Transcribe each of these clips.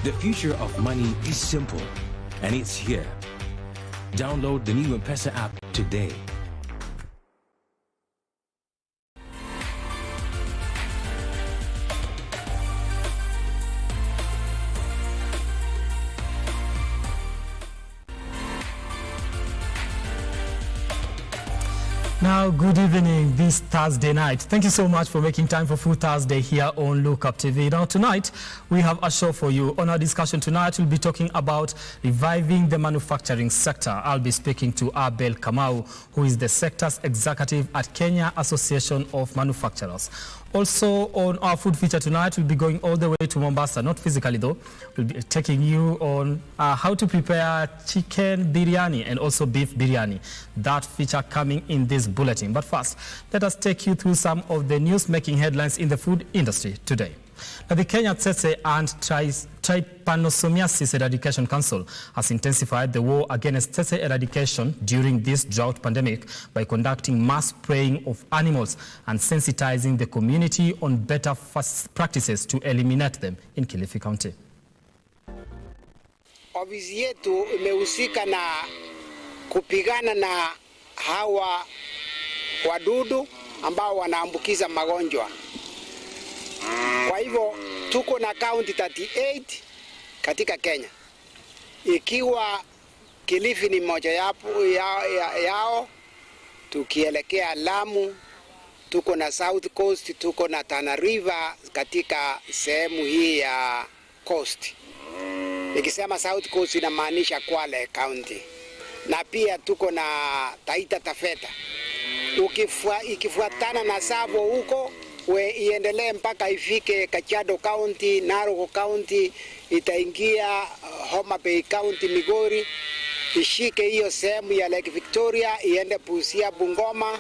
The future of money is simple, and it's here. Download the new M-Pesa app today. Now, good evening this Thursday night. Thank you so much for making time for Full Thursday here on Lookup TV. Now, tonight, we have a show for you. On our discussion tonight, we'll be talking about reviving the manufacturing sector. I'll be speaking to Abel Kamau, who is the sector's executive at Kenya Association of Manufacturers. Also, on our food feature tonight, we'll be going all the way to Mombasa, not physically though. We'll be taking you on how to prepare chicken biryani and also beef biryani. That feature coming in this bulletin. But first, let us take you through some of the news-making headlines in the food industry today. Now, the Kenya Tsetse and Trypanosomiasis Eradication Council has intensified the war against tsetse eradication during this drought pandemic by conducting mass spraying of animals and sensitizing the community on better practices to eliminate them in Kilifi County. Ofisi yetu imehusika na kupigana na hawa wadudu ambao wanaambukiza magonjwa. Kwa hivyo tuko na county 38 katika Kenya. Ikiwa Kilifi ni moja yao, tukielekea Lamu, tuko na South Coast, tuko na Tana River katika sehemu hii ya Coast. Nikisema South Coast inamaanisha Kwale County. Na pia tuko na Taita Taveta. Ikifuatana na Savo huko, iendelee mpaka ifike Kajiado County, Narok County, itaingia Homa Bay County, Migori, ishike hiyo sehemu ya Lake Victoria, iende Busia, Bungoma,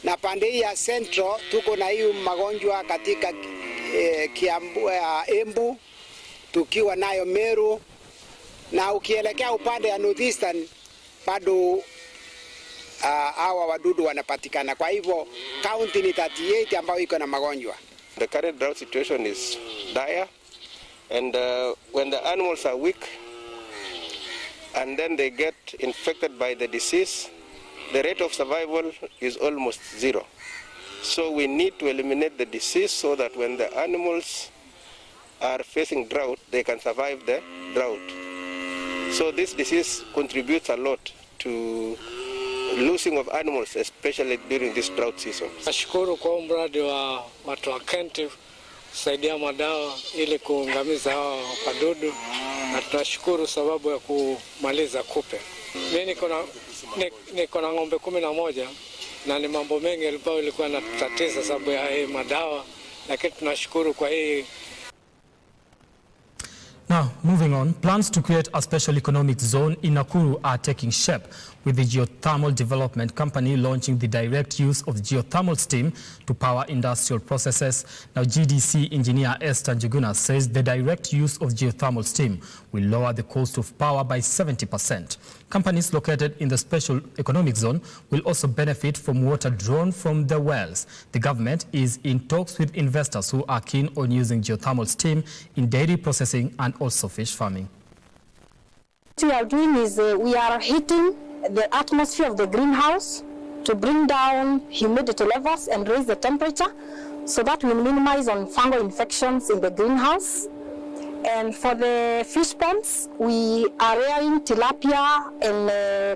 na pande ya Central tuko na hiyo magonjwa katika Kiambu, Embu, tukiwa nayo Meru, na ukielekea upande ya Northeastern bado hawa wadudu wanapatikana. Kwa hivyo county ni 38 ambayo iko na magonjwa. The current drought situation is dire, and when the animals are weak and then they get infected by the disease, the rate of survival is almost zero. So we need to eliminate the disease so that when the animals are facing drought, they can survive the drought. So this disease contributes a lot to losing of animals, especially during this drought season. Nashukuru kwa mradi wa watu wa Kenti kusaidia madawa ili kuangamiza hao wadudu, na tunashukuru sababu ya kumaliza kupe. Mimi niko na ng'ombe 11 na ni mambo mengi ambayo ilikuwa inatatiza sababu ya hii madawa, lakini tunashukuru kwa hii. Now, moving on, plans to create a special economic zone in Nakuru are taking shape, with the Geothermal Development Company launching the direct use of geothermal steam to power industrial processes. Now, GDC engineer Esther Njuguna says the direct use of geothermal steam will lower the cost of power by 70%. Companies located in the special economic zone will also benefit from water drawn from the wells. The government is in talks with investors who are keen on using geothermal steam in dairy processing and also fish farming. What we are doing is we are heating the atmosphere of the greenhouse to bring down humidity levels and raise the temperature so that we minimize on fungal infections in the greenhouse. And for the fish ponds, we are rearing tilapia and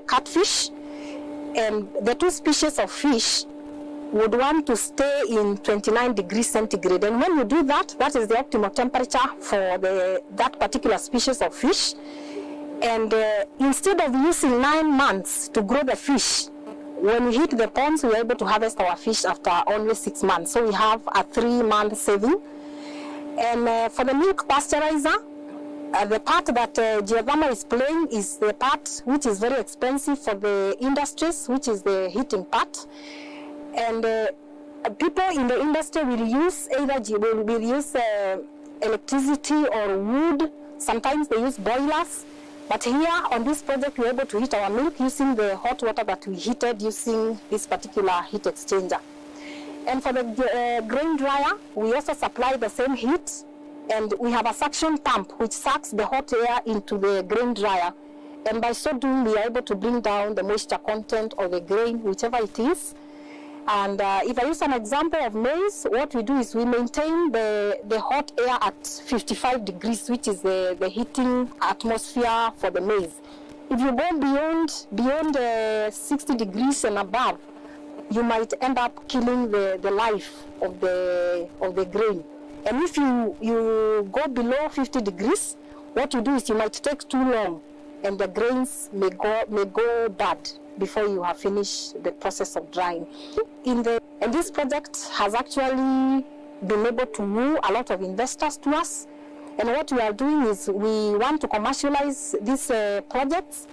catfish, and the two species of fish would want to stay in 29 degrees centigrade. And when you do that, that is the optimal temperature for that particular species of fish. And instead of using 9 months to grow the fish, when we hit the ponds, we're able to harvest our fish after only 6 months. So we have a 3-month saving. And for the milk pasteurizer, the part that geothermal is playing is the part which is very expensive for the industries, which is the heating part. And people in the industry will use electricity or wood. Sometimes they use boilers. But here on this project, we're able to heat our milk using the hot water that we heated using this particular heat exchanger. And for the grain dryer, we also supply the same heat And we have a suction pump which sucks the hot air into the grain dryer. And by so doing, we are able to bring down the moisture content of the grain, whichever it is. And if I use an example of maize, what we do is we maintain the hot air at 55 degrees, which is the heating atmosphere for the maize. If you go beyond 60 degrees and above, you might end up killing the life of the grain. And if you go below 50 degrees, what you do is you might take too long, and the grains may go bad before you have finished the process of drying. And this project has actually been able to woo a lot of investors to us. And what we are doing is we want to commercialize these projects,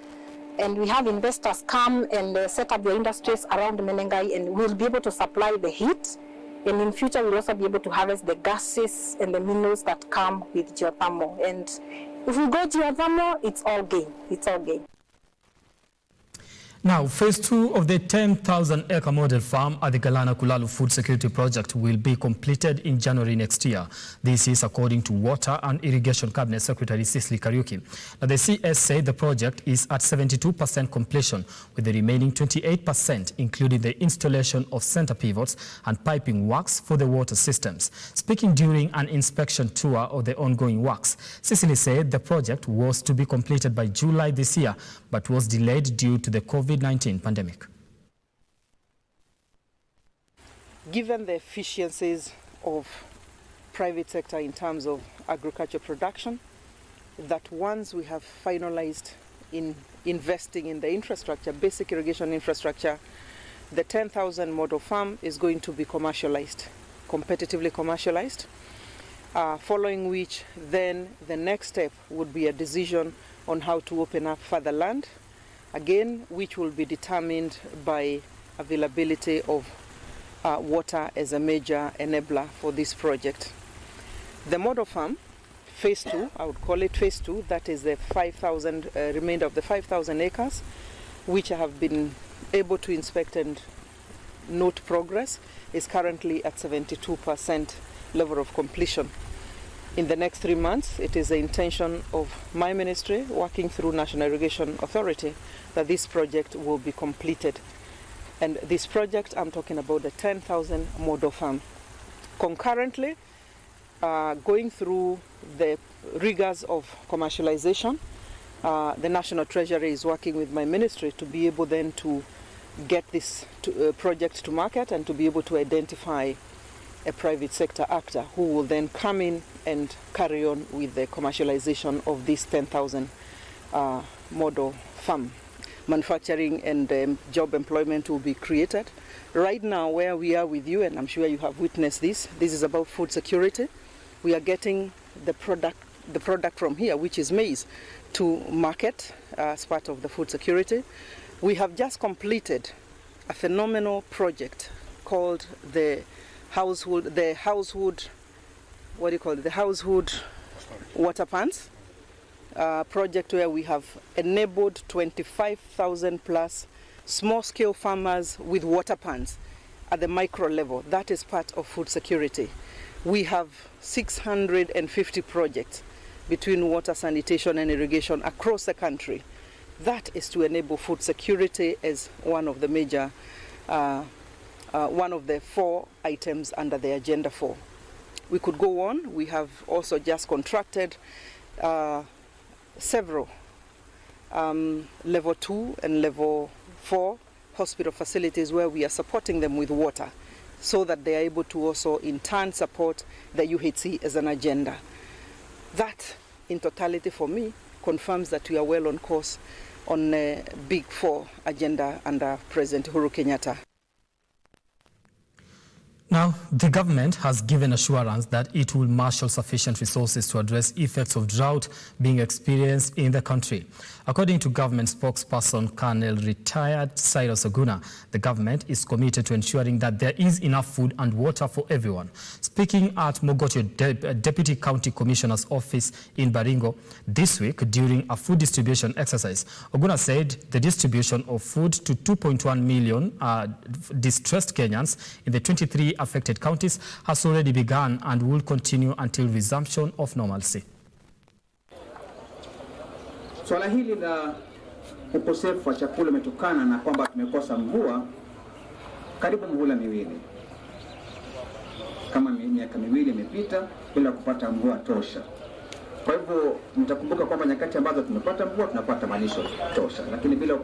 and we have investors come and set up their industries around Menengai, and we'll be able to supply the heat. And in future, we'll also be able to harvest the gases and the minerals that come with geothermal. And if we go geothermal, it's all gain. It's all gain. Now, phase 2 of the 10,000-acre model farm at the Galana Kulalu Food Security Project will be completed in January next year. This is according to Water and Irrigation Cabinet Secretary Cicely Kariuki. Now, the CS said the project is at 72% completion, with the remaining 28%, including the installation of center pivots and piping works for the water systems. Speaking during an inspection tour of the ongoing works, Cicely said the project was to be completed by July this year, but was delayed due to the COVID-19 pandemic. Given the efficiencies of private sector in terms of agriculture production, that once we have finalized in investing in the infrastructure, basic irrigation infrastructure, the 10,000 model farm is going to be commercialized, competitively commercialized, following which then the next step would be a decision on how to open up further land, again, which will be determined by availability of water as a major enabler for this project. The model farm, phase 2, I would call it phase 2, that is the 5,000, remainder of the 5,000 acres, which I have been able to inspect and note progress, is currently at 72% level of completion. In the next 3 months, it is the intention of my ministry, working through National Irrigation Authority, that this project will be completed. And this project, I'm talking about the 10,000 model farm. Concurrently, going through the rigors of commercialization, the National Treasury is working with my ministry to be able then to get this project to market and to be able to identify a private sector actor who will then come in and carry on with the commercialization of this 10,000 model farm. Manufacturing and job employment will be created. Right now, where we are with you, and I'm sure you have witnessed this is about food security. We are getting the product from here, which is maize, to market as part of the food security. We have just completed a phenomenal project called the household water pans project, where we have enabled 25,000 plus small-scale farmers with water pans at the micro level. That is part of food security. We have 650 projects between water, sanitation and irrigation across the country. That is to enable food security as one of the major one of the 4 items under the Agenda 4. We could go on. We have also just contracted several level 2 and level 4 hospital facilities where we are supporting them with water, so that they are able to also in turn support the UHC as an agenda. That in totality for me confirms that we are well on course on a Big 4 agenda under President Uhuru Kenyatta. Now, the government has given assurance that it will marshal sufficient resources to address effects of drought being experienced in the country. According to government spokesperson Colonel Retired Cyrus Oguna, the government is committed to ensuring that there is enough food and water for everyone. Speaking at Mogotio Deputy County Commissioner's office in Baringo this week during a food distribution exercise, Oguna said the distribution of food to 2.1 million distressed Kenyans in the 23 affected counties has already begun and will continue until resumption of normalcy. Swala hili la ukosefu wa chakula umetokana na kwamba tumekosa mvua karibu mvula miwili. Kama miaka miwili imepita bila kupata mvua tosha. Kwa hivyo mtakumbuka kwamba nyakati ambazo tumepata mvua tunapata malisho tosha, lakini bila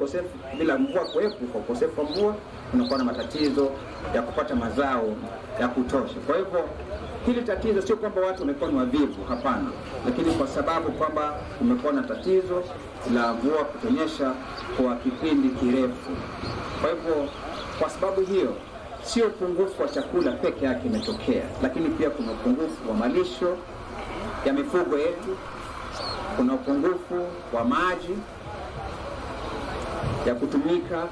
mvua kuwepo, kwa ukosefu wa mvua tunakuwa na matatizo ya kupata mazao ya kutosha. Kwa hivyo hili tatizo sio kwamba watu wamekuwa ni wavivu, hapana, lakini kwa sababu kwamba kumekuwa na tatizo la mvua kutonyesha kwa kipindi kirefu. Kwa hivyo kwa sababu hiyo sio upungufu wa chakula peke yake imetokea, lakini pia kuna upungufu wa malisho ya mifugo yetu, kuna upungufu wa maji ya kutumika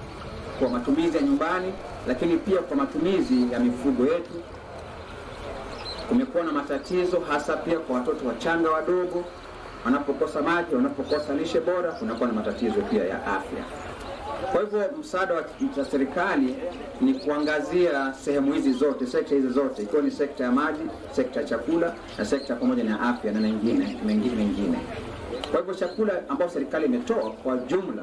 kwa matumizi ya nyumbani, lakini pia kwa matumizi ya mifugo yetu. Kumekuwa na matatizo hasa pia kwa watoto wachanga wadogo, wanapokosa maji, wanapokosa lishe bora, kunakuwa na matatizo pia ya afya. Kwa hivyo msaada wa serikali ni kuangazia sehemu hizi zote, sekta hizi zote, ikiwa ni sekta ya maji, sekta ya chakula na sekta pamoja na afya na mengine. Kwa hivyo chakula ambao serikali imetoa kwa jumla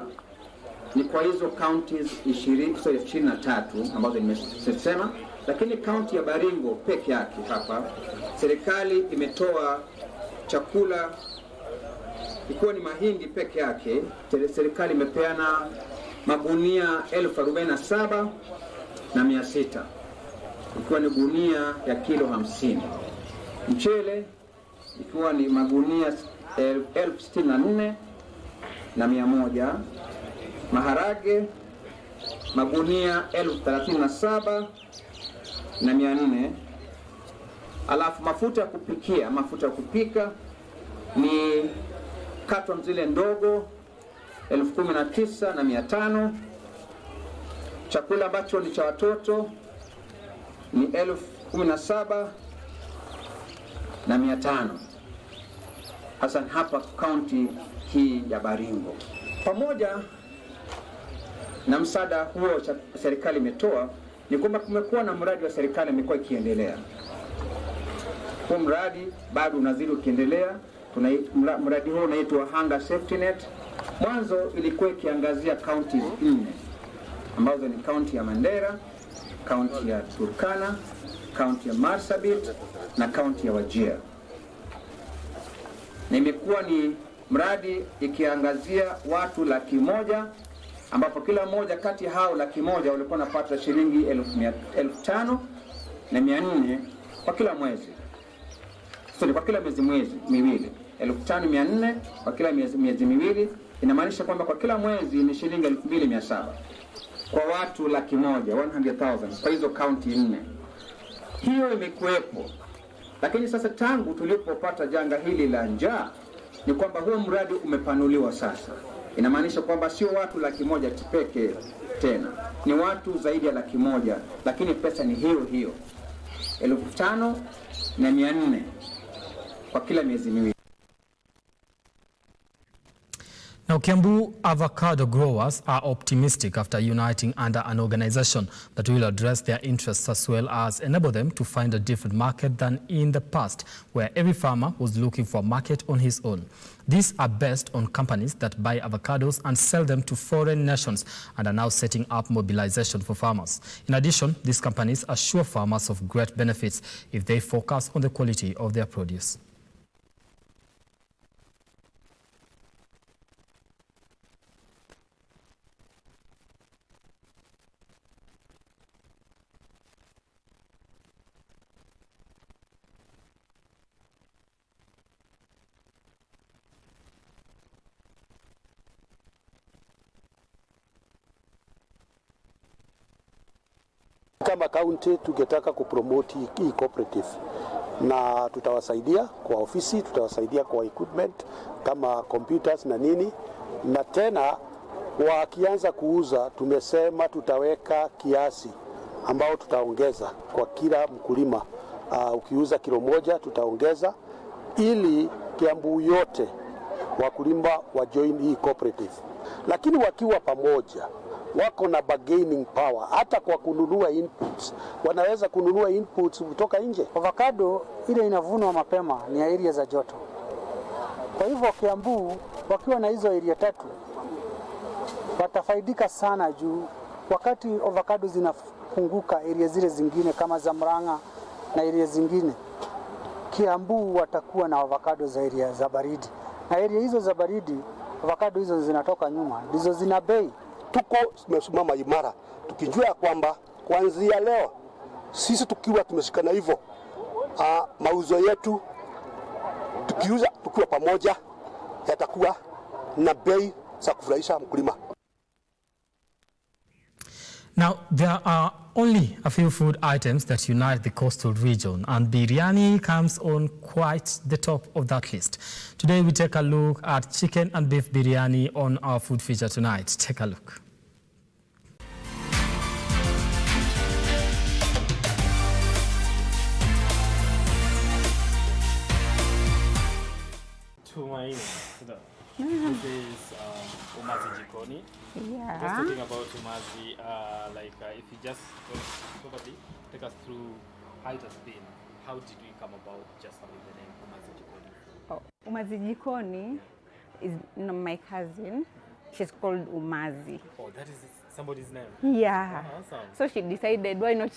ni kwa hizo counties 23 ambazo nimesema, lakini county ya Baringo peke yake hapa serikali imetoa chakula ikiwa ni mahindi peke yake. Serikali imepeana magunia 47,600 ikiwa ni gunia ya kilo 50. Mchele ikiwa ni magunia 64,100. Maharage magunia 37,400. Alafu mafuta ya kupika ni carton zile ndogo 19,500. Chakula ambacho ni cha watoto ni 17,500. Hasa hapa kaunti hii ya Baringo. Pamoja na msaada huo serikali imetoa ni kwamba kumekuwa na mradi wa serikali imekuwa ikiendelea. Huu mradi bado unazidi ukiendelea. Mradi huo unaitwa Hunger Safety Net. Mwanzo ilikuwa ikiangazia counties 4 ambazo ni county ya Mandera, county ya Turkana, county ya Marsabit na county ya Wajir. Na imekuwa ni mradi ikiangazia watu 100,000, ambapo kila mmoja kati ya hao 100,000 walikuwa wanapata shilingi 5,400 kwa kila mwezi. Kwa kila miezi miwili. 5,400 kwa kila miezi miwili, inamaanisha kwamba kwa kila mwezi ni shilingi 2,700 kwa watu 100,000, 100,000 kwa hizo county 4. Hiyo imekuwepo. Lakini sasa tangu tulipopata janga hili la njaa ni kwamba huo mradi umepanuliwa sasa. Inamaanisha kwamba sio watu 100,000 pekee tena, ni watu zaidi ya 100,000, lakini pesa ni hiyo 5,400 kwa kila miezi miwili. Now, Kiambu avocado growers are optimistic after uniting under an organization that will address their interests as well as enable them to find a different market than in the past, where every farmer was looking for a market on his own. These are based on companies that buy avocados and sell them to foreign nations and are now setting up mobilization for farmers. In addition, these companies assure farmers of great benefits if they focus on the quality of their produce. Kama county tungetaka kupromote hii cooperative, na tutawasaidia kwa ofisi, tutawasaidia kwa equipment kama computers na nini, na tena wakianza kuuza tumesema tutaweka kiasi ambao tutaongeza kwa kila mkulima. Ukiuza kilo 1 tutaongeza, ili Kiambu yote wakulima wa join hii cooperative. Lakini wakiwa pamoja wako na bargaining power, hata kwa kununua inputs. Wanaweza kununua inputs kutoka nje. Avocado ile inavunwa mapema ni area za joto. Kwa hivyo Kiambu wakiwa na hizo area 3 watafaidika sana juu wakati avocado zinafunguka area zile zingine kama za Murang'a na area zingine, Kiambu watakuwa na avocado za area za baridi. Na area hizo za baridi, avocado hizo zinatoka nyuma, ndizo zina bei. Tuko tumesimama imara tukijua kwamba kuanzia leo sisi tukiwa tumeshikana hivyo, mauzo yetu tukiuza tukiwa pamoja yatakuwa na bei za kufurahisha mkulima. Now, there are only a few food items that unite the coastal region, and biryani comes on quite the top of that list. Today, we take a look at chicken and beef biryani on our food feature tonight. Take a look. This is Umazi Jikoni. Yeah. Just talking about Umazi, if you just probably take us through how it has been. How did we come about just having the name Umazi Jikoni? Oh, Umazi Jikoni is my cousin. She's called Umazi. Oh, that is somebody's name? Yeah. Oh, awesome. So she decided, why not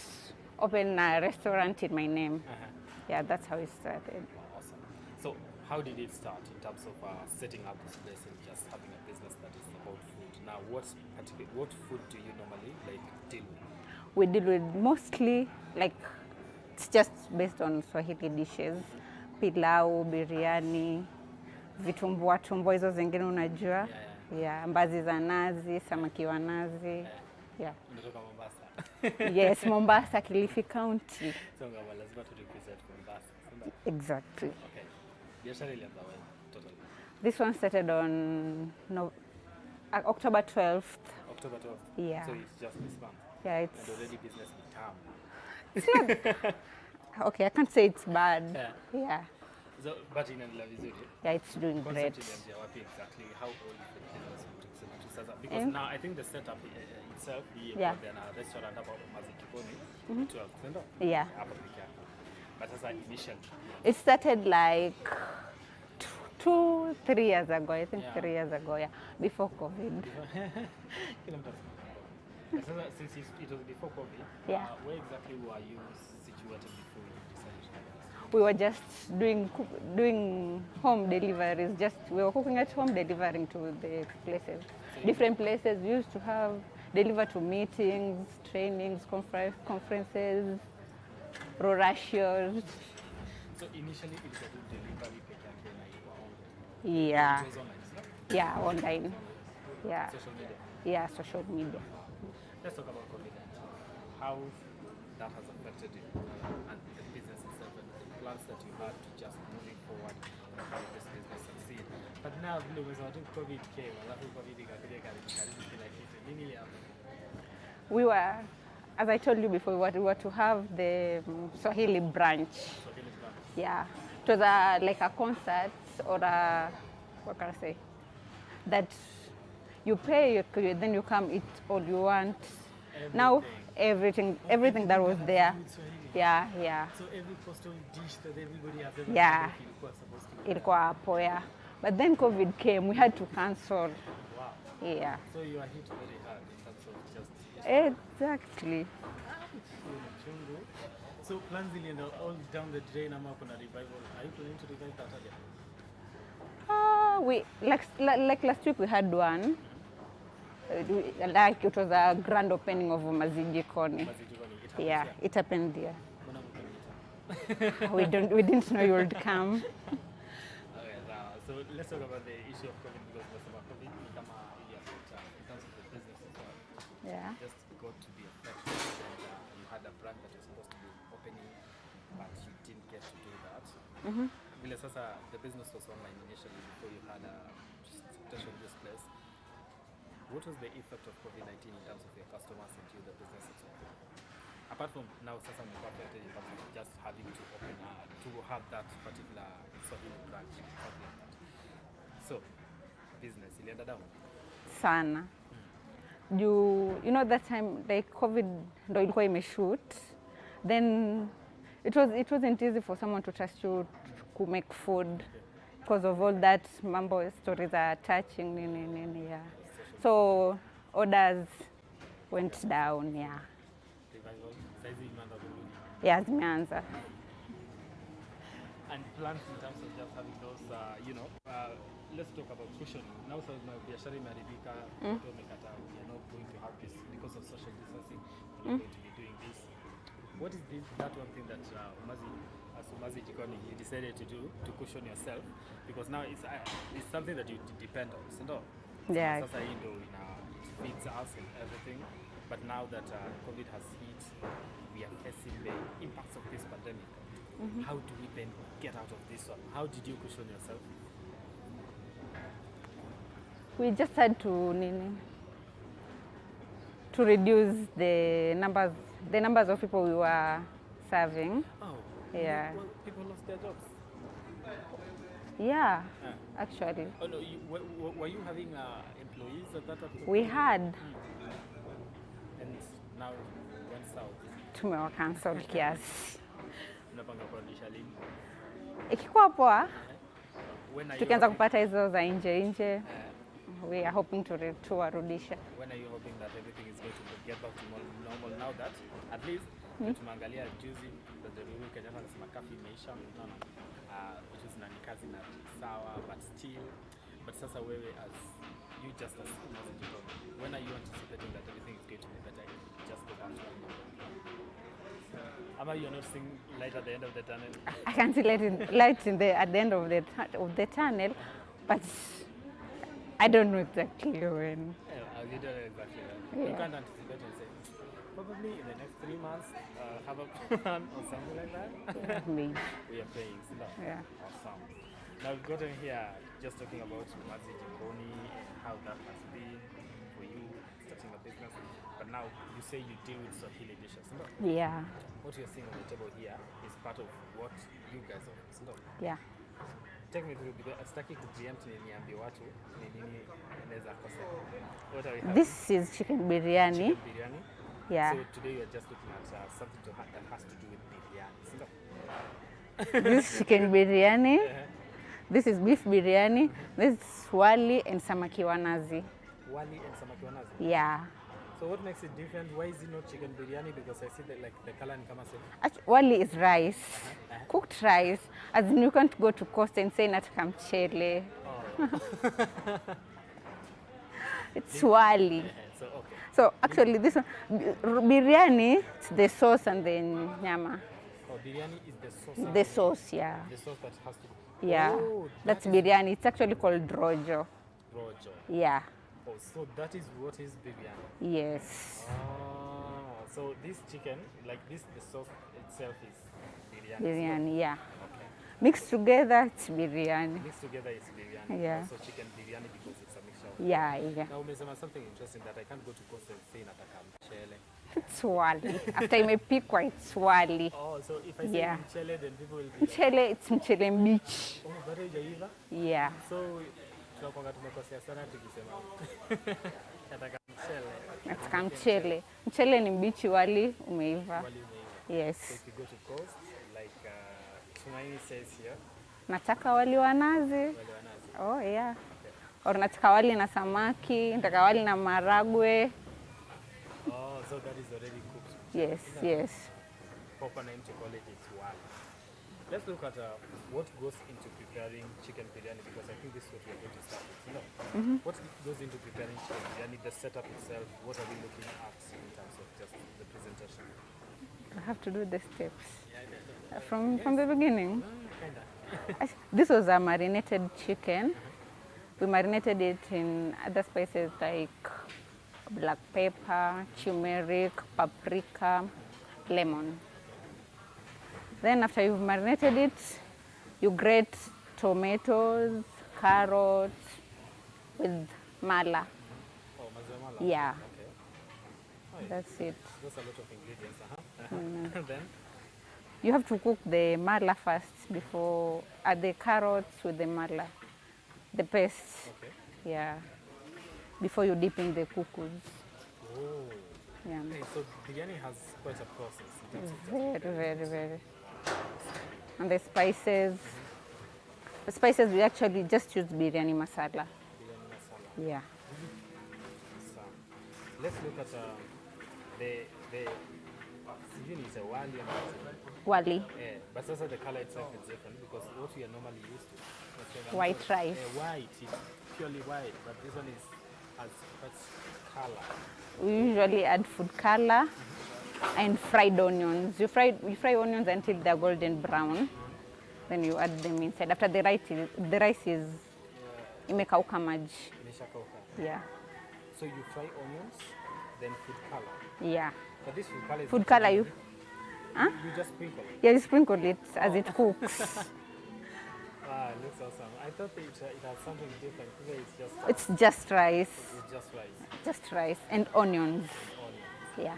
open a restaurant in my name? Yeah, that's how it started. Oh, awesome. So how did it start in terms of setting up this place and just having a business that is about food? Now, what food do you normally deal with? We deal with mostly it's just based on Swahili dishes, pilau, biryani, vitumbua tumbo hizo zingine unajua. Yeah, mbazi za nazi, samaki wa nazi. Yeah. Unatoka Mombasa? Yes, Mombasa, Kilifi County. So lazima to represent Mombasa. Exactly. Okay. Biashara ilianza wapi totally? This one started on October 12th. October 12th? Yeah. So it's just this month? Yeah, it's... And already business in town. It's not... Okay, I can't say it's bad. Yeah. So, but inaendelea vizuri? Yeah, it's doing great. Ilianzia wapi exactly? How old is the business? Because now I think the setup itself, yeah. Then a restaurant about Umazi Jikoni, 12th, yeah. But as an initial, it started like 2-3 years ago. I think 3 years ago, yeah, before COVID. Since it was before COVID, yeah. Where exactly were you situated before you decided to do this? We were just doing home deliveries. We were cooking at home, delivering to the places. Different places. We used to deliver to meetings, trainings, conferences, roratios. So initially it was a delivery pekee na ilikuwa online. Yeah. It was online, isn't it? Yeah, online. Yeah. Social media. Yeah, social media. Let's talk about COVID. How that has affected you and the business itself and the plans that you had to just moving forward and how this business succeed. But now, I think COVID came. We were, as I told you before, we were to have the Swahili branch. Yeah. It was like a concert or what can I say? That you pay, then you come eat all you want. Now everything that was there. Yeah, yeah. So every coastal dish that everybody has ever ilikuwa hapo, yeah. But then COVID came, we had to cancel. Wow. Yeah. So you are hit very hard in terms of just... Exactly. So plans all down the drain, ama kuna revival. Are you planning to revive that again? We like last week we had one. Like it was a grand opening of Umazi Jikoni. Yeah, it happened there. We didn't know you would come. Okay, so let's talk about the issue of COVID because COVID in terms of the business as well. Yeah. Just got to be affected and you had a brand that was supposed to be opening but you didn't get to do that. Vile sasa the business was online initially before you had just this place. What was the effect of COVID-19 in terms of your customers and you, the business itself? Apart from now, sasa mko affected in terms of just having to open, to have that particular Swahili branch, something like that. So, business ilienda down? Sana. you know that time like COVID ndo ilikuwa imeshoot, then it wasn't easy for someone to trust you to make food because of all that mambo stories are touching nini, yeah. So orders went down, yeah. Yeah, zimeanza. And plans in terms of just having those, let's talk about cushioning. Now, so biashara imeharibika, watu wamekataa, we are not going to have this because of social distancing. We're not going to be doing this. What is that one thing that Umazi Jikoni, you decided to do to cushion yourself? Because now it's something that you depend on, so no? Yeah. Sasa hii ndo it feeds us and everything. But now that COVID has hit, we are facing the impacts of this pandemic. How do we then get out of this one? How did you cushion yourself? We just had to reduce the numbers of people we were serving. Oh, yeah. Well, people lost their jobs. Yeah, actually. Oh no, were you having employees at that time? We had. And now went south. Tumewa cancel kiasi. Mnapanga kurudisha lini? Ikikuwa poa, tukianza kupata hizo za nje, we are hoping to warudisha. When are you hoping that everything is going to get back to normal now that at least tumeangalia juzi the Uhuru Kenyatta anasema kafi imeisha, unaona which is nani kazi na sawa, but sasa wewe as you just as when are you anticipating that everything is going to be better? Just go back to normal. Ama you're not seeing light at the end of the tunnel? I can see light at the end of the tunnel, but I don't know exactly when. Yeah, you don't know exactly when. Yeah. You can't anticipate and say, probably in the next 3 months, have a plan or something like that. Maybe. We are praying. So yeah. Awesome. Now we've gotten here just talking about Umazi Jikoni and how that has been for you starting a business. But now you say you deal with Swahili dishes. No? Yeah. What you're seeing on the table here is part of what you guys are. No? Yeah. Take me through because sitaki kupreempt niambie watu ni nini inaweza kosa. What are we having? This is chicken biryani. Chicken biryani. Yeah. So today we are just looking at something that has to do with biryani. This is chicken biryani. This is beef biryani. This is wali and samaki wa nazi. Wali and samaki wa nazi? Yeah. So what makes it different? Why is it not chicken biryani? Because I see that like the color ni kama same. Wali is rice. Cooked rice. As in you can't go to coast and say nataka mchele. Oh. It's wali. So okay. So actually this one, biryani, it's the sauce and the nyama. Oh, biryani is the sauce. The sauce, yeah. The sauce that has to. Yeah. Oh, that's biryani. It's actually called rojo. Rojo. Yeah. Oh, so that is what is biryani. Yes. So this chicken, like this, the sauce itself is biryani. Biryani, yeah. Okay. Mixed together, it's biryani. Mixed together, it's biryani. Yeah. Also chicken biryani because it's a mixture. Yeah, yeah. Now, umesema something interesting that I can't go to coast and say nataka mchele. It's wali. After imepikwa, it's wali. Oh, so if I say mchele, then people will be mchele, it's mchele mbichi. Oh, bado haijaiva? Yeah. So tunakuanga tumekosea sana tukisema nataka mchele. Nataka mchele. Mchele ni mbichi, wali umeiva. Wali umeiva. Yes. So if you go to coast, like Tumaini says here. Nataka wali wa nazi. Wali wa nazi. Oh, yeah. Or nataka wali na samaki, nataka wali na maragwe. Oh, so that is already cooked. Yes, yes. Proper name to call it is wali. Let's look at what goes into preparing chicken biryani because I think this is what we are going to start with. You know, what goes into preparing chicken biryani, the setup itself, what are we looking at in terms of just the presentation? I have to do the steps. From the beginning. Kinda. This was a marinated chicken. We marinated it in other spices like black pepper, turmeric, paprika, lemon. Then after you've marinated it, you grate tomatoes, carrots with mala. Oh, mazamala. Yeah. Okay. That's it. That's a lot of ingredients, Then? You have to cook the mala first before, add the carrots with the mala, the paste. Okay. Yeah. Before you dip in the cucumbers. Oh. Yeah. Hey, so biryani has quite a process. In terms of Very. And the spices. The spices, we actually just use biryani masala. biryani masala. Yeah. So, let's look at the usually it's a wali and Wali. yeah, but also the color itself is different because what we are normally used to. White rice. White, it's purely white, but this one has quite color. We usually add food color and fried onions. You fry onions until they're golden brown. Then you add them inside. After the rice is imekauka maji. Imeshakauka. Yeah. So you fry onions, then food color. Yeah. But this food color is Food color you. Huh? You just sprinkle. Yeah, you sprinkle it as it cooks. Ah, it looks awesome. I thought it has something different. It's just rice. It's just rice. Just rice and onions. Yeah.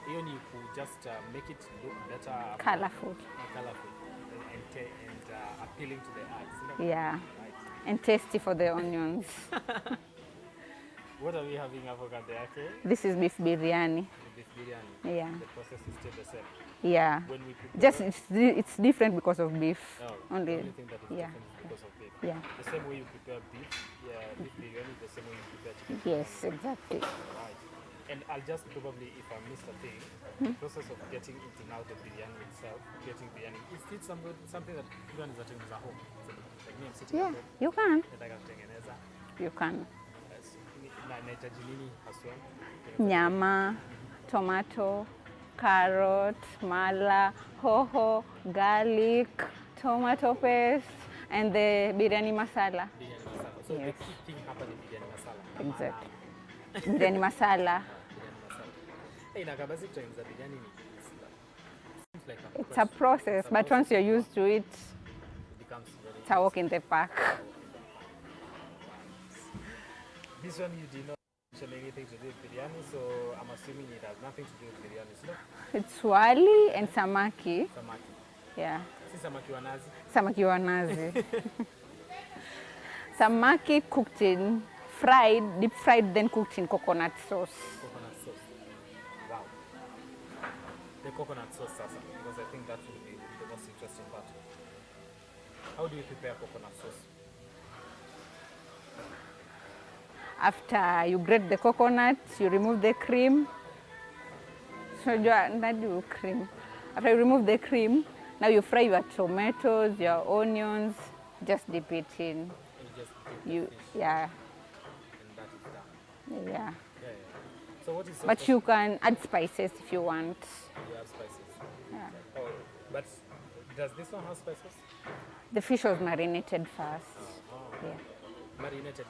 Even you could just make it look better. Colorful. Colorful. And appealing to the eyes. Yeah. Right. And tasty for the onions. What are we having avocado there? This is beef biryani. Beef biryani. Yeah. The process is still the same. Yeah. When we prepare Just it's different because of beef. Oh, only. The only thing that is different is because of beef. Yeah. The same way you prepare beef, beef biryani is the same way you prepare chicken. Yes, exactly. Right. And I'll just probably, if I missed a thing, the process of getting into now the biryani itself, getting biryani, is it something that everyone is attending at home? So, like me, I'm sitting Yeah, at home. you can. Nataka kutengeneza. You can. Nahitaji nini haswa? Nyama, tomato, carrot, mala, hoho, garlic, tomato paste, and the biryani masala. Biryani masala. So Yes. the key thing hapa ni biryani masala. Exactly. Biryani masala. Hey, nakabasi kutengeneza biryani ni seems like It's a process, but once you're used to it, it becomes very it's a walk in the park. This one you did not mention anything to do with biryani, so I'm assuming it has nothing to do with biryani. So It's wali and samaki. samaki. Yeah, Si samaki wa nazi. samaki wa nazi. Samaki cooked in deep fried, then cooked in coconut sauce. Coconut sauce. Wow. The coconut sauce sasa, because I think that will be the most interesting part. How do you prepare coconut sauce? After you grate the coconut, you remove the cream. So do cream. After you remove the cream, now you fry your tomatoes, your onions, just dip it in. Yeah. And that is done. Yeah. Yeah. So what is But you can add spices if you want. You have spices. Yeah. Oh, but does this one have spices? The fish was marinated first. Yeah. Marinated.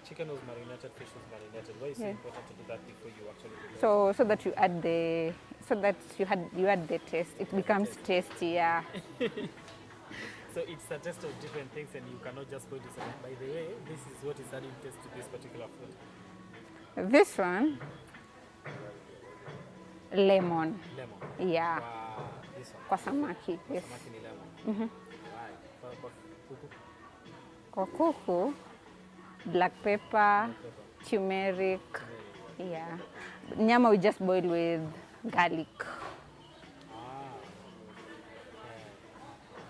Chicken was marinated, fish was marinated. Why is it important to do that before you actually prepare? So that you add you add the taste. It becomes tasty. Yeah. So it's a test of different things, and you cannot just go to say, by the way, this is what is adding taste to this particular food. This one, lemon. Lemon. Yeah. This one. Kwa samaki. Yes. Samaki ni lemon. Right. For kuku. Kwa kuku, black pepper, turmeric. Yeah. Nyama we just boil with garlic.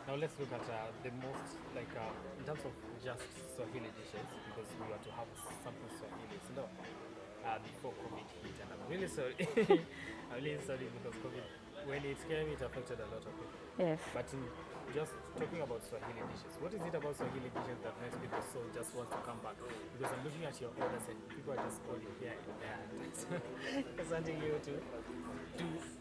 Now let's look at the most, in terms of just Swahili dishes, because we want to have something Swahili, before COVID hit. And I'm really sorry. I'm really sorry because COVID, when it came, it affected a lot of people. Yes. But just talking about Swahili dishes, what is it about Swahili dishes that makes people so just want to come back? Because I'm looking at your orders and people are just calling here and there. It's wanting you to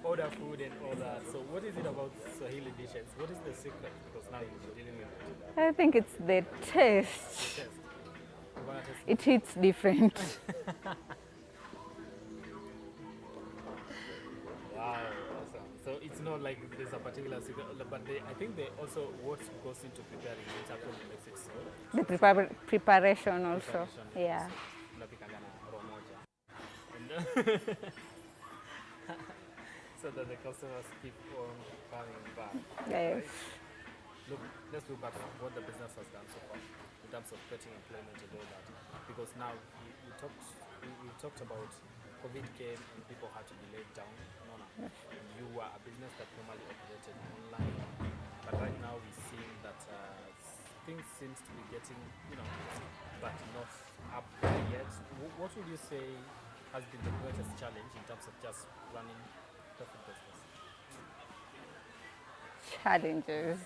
order food and all that. So what is it about Swahili dishes? What is the secret? Because now you're dealing with it. I think it's the taste. It hits different. Wow, awesome. So it's not like there's a particular secret, but I think also what goes into preparing it actually makes it so. The preparation also. Yeah. So that the customers keep on coming back. Yes. Right? Look, let's look at what the business has done so far in terms of getting employment and all that. Because now we talked about COVID came and people had to be laid down, you were a business that normally operated online, but right now we're seeing that things seems to be getting, but not up there yet. What would you say has been the greatest challenge in terms of just running the food business? Challenges.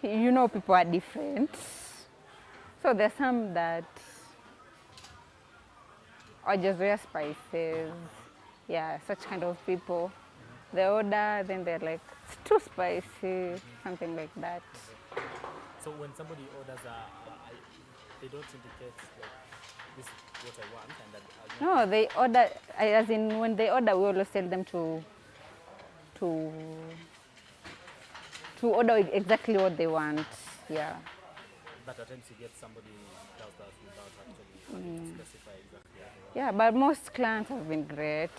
Meaning? People are different. So there's some that are just rare spices. Yeah, such kind of people. They order, then they're like, it's too spicy, something like that. So when somebody orders, they don't indicate like this is what I want, and that No, they order. As in, when they order, we always tell them to order exactly what they want. Yeah. But at times you get somebody does that without actually specify exactly what they want. Yeah, but most clients have been great.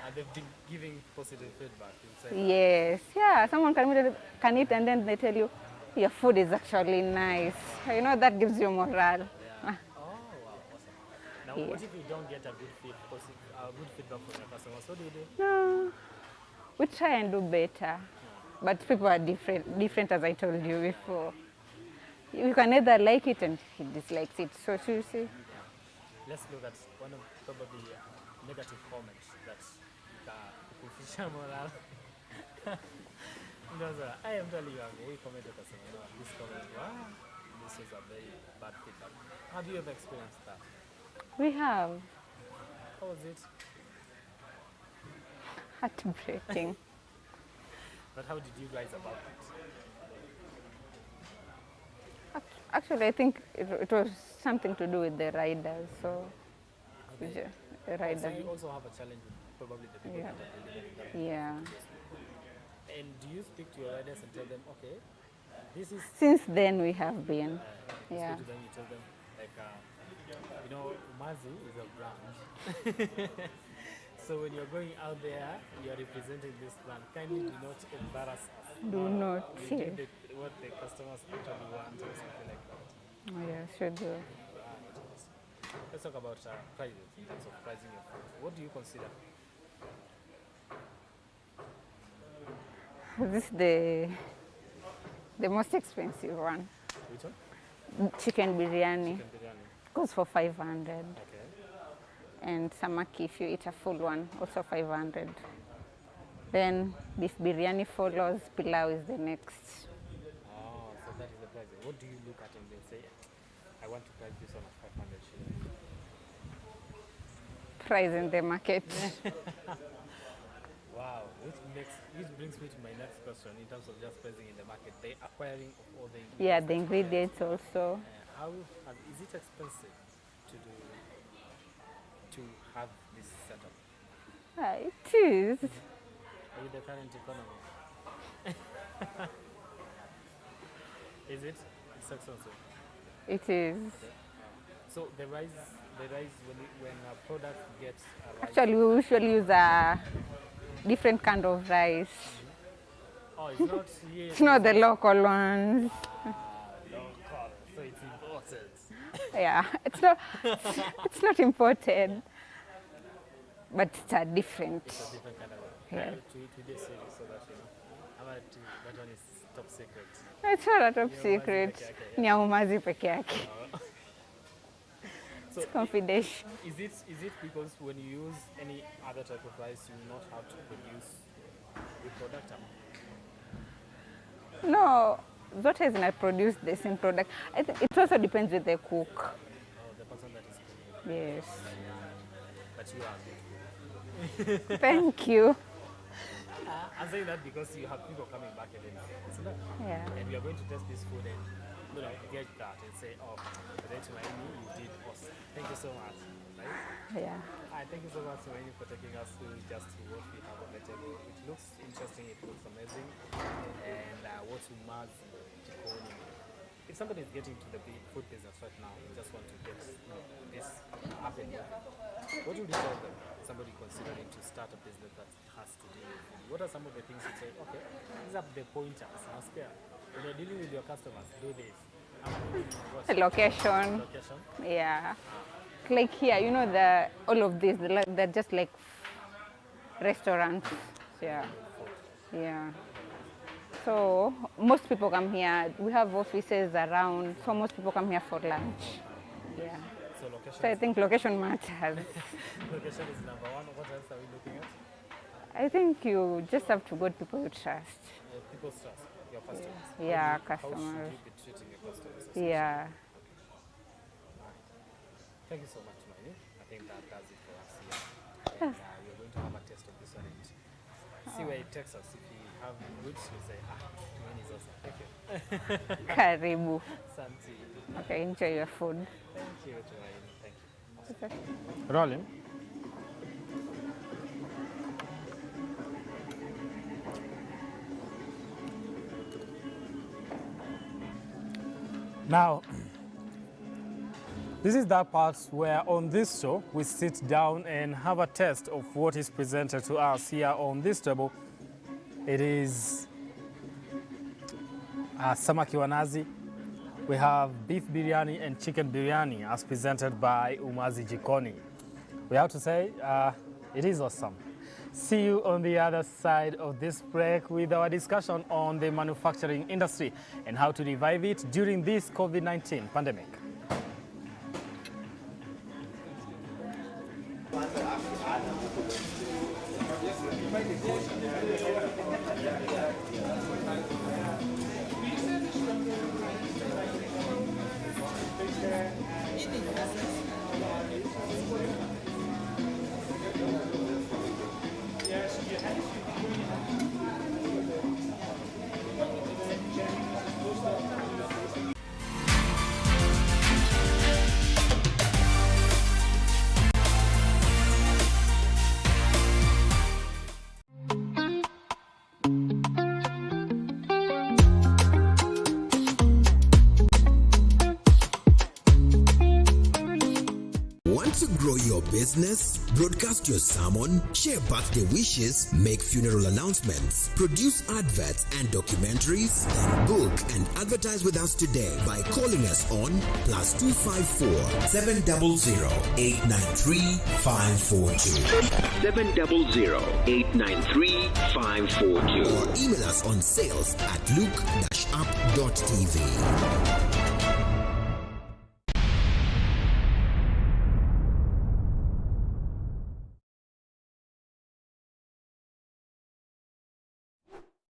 And they've been giving positive feedback. Yes, yeah. Someone can eat and then they tell you, your food is actually nice. That gives you morale. Yeah. Oh, wow, awesome. Now, what if you don't get a good feedback from your customers? What do you do? No, we try and do better. But people are different as I told you before. You can either like it and he dislikes it. So you see. Let's look at one of probably negative comments that kufisha morale. I am telling you, we commented as well. This comment, wow, this is a very bad feedback. Have you ever experienced that? We have. How was it? Heartbreaking. But how did you guys about it? Actually, I think it was something to do with the riders. So, okay. The riders. So you also have a challenge with probably the people that are delivering that. Yeah. And do you speak to your riders and tell them, okay, this is... Since then we have been. Yeah. Speak to them, you tell them, like, Umazi is a brand. So when you're going out there, you're representing this brand. Kindly do not embarrass us. Do not. We give what the customers actually want or something like that. Oh, yeah, sure do. Let's talk about prices, in terms of pricing your food. What do you consider? This is the most expensive one. Which one? Chicken biryani. Chicken biryani. Goes for 500. Okay. And samaki, if you eat a full one, also 500. Then beef biryani follows, pilau is the next. Oh, so that is the price. What do you look at and they say, I want to price this on 500 shillings? Price in the market. Wow, which brings me to my next question in terms of just pricing in the market. The acquiring of all the ingredients. Yeah, the ingredients also. Is it expensive to have this setup? It is. With the current economy. Is it? It's expensive. It is. Okay. So the rise when a product gets a rise. Actually, we usually use a different kind of rice. Oh, it's not here. It's not the local ones. Local, so it's imported. Yeah, it's not imported, but it's a different. It's a different kind of. Yeah. To this series, so that that one is top secret. It's not a top secret. Ni Umazi peke yake. So it's confidential. Is it because when you use any other type of rice, you will not have to produce the product? No, Zote is not produce the same product. I think it also depends with the cook. Oh, the person that is cooking. Yes. But you are good. Thank you. I'm saying that because you have people coming back every now and then. Yeah. And we are going to test this food and get that and say, oh, Tumaini, you did awesome. Thank you so much. Right? Yeah. Thank you so much, Tumaini, for taking us through just what we have on the table. It looks interesting, it looks amazing. And what Umazi Jikoni. If somebody is getting to the food business right now and just want to get this up and moving, what would you tell them? Somebody considering to start a business that has to do with food. What are some of the things you say, okay, these are the pointers, when you're dealing with your customers, do this. The location. Yeah. Like here, you know, all of these, they're just like restaurants. Yeah. Yeah. So most people come here. We have offices around, so most people come here for lunch. Yeah. So I think location matters. Location is number one. What else are we looking at? I think you just have to go to people you trust. People's trust, your customers. Yeah, How customers. should you be treating your customers? Yeah. Thank you so much, Tumaini. I think that does it for us here. And we're going to have a taste of this one and see where it takes us. If we have roots, we say, Tumaini is awesome. Thank you. Karibu. Santi. Okay, enjoy your food. Thank you, Tumaini. Thank you. Okay. Rolling. Now, this is that part where on this show we sit down and have a taste of what is presented to us here on this table. It is samaki wa nazi. We have beef biryani and chicken biryani as presented by Umazi Jikoni. We have to say it is awesome. See you on the other side of this break with our discussion on the manufacturing industry and how to revive it during this COVID-19 pandemic. To grow your business, broadcast your sermon, share birthday wishes, make funeral announcements, produce adverts and documentaries, then book and advertise with us today by calling us on +254 700 893 542 700 893 542 or email us on sales@luke-up.tv.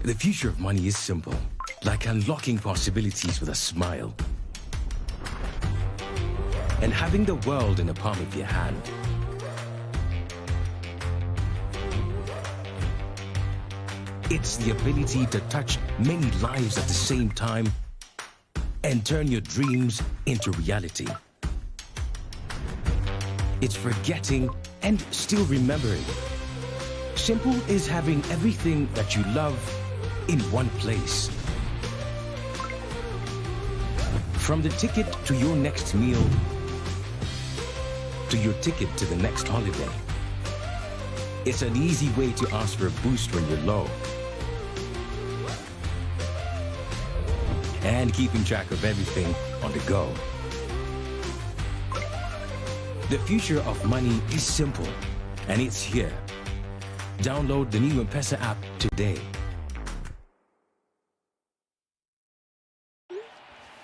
The future of money is simple, like unlocking possibilities with a smile and having the world in the palm of your hand. It's the ability to touch many lives at the same time and turn your dreams into reality. It's forgetting and still remembering. Simple is having everything that you love in one place. From the ticket to your next meal, to your ticket to the next holiday. It's an easy way to ask for a boost when you're low. And keeping track of everything on the go. The future of money is simple, and it's here. Download the new M-Pesa app today.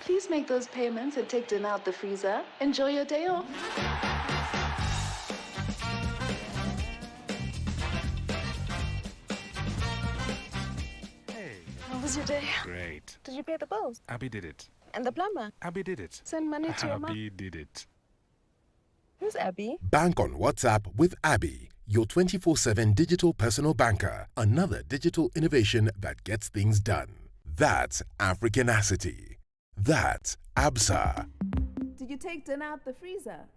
Please make those payments and take dinner out the freezer. Enjoy your day off. Hey. How was your day? Great. Did you pay the bills? Abby did it. And the plumber? Abby did it. Send money to your mom? Abby did it. Who's Abby? Bank on WhatsApp with Abby, your 24/7 digital personal banker. Another digital innovation that gets things done. That's Africanacity. That's ABSA. Did you take dinner out the freezer?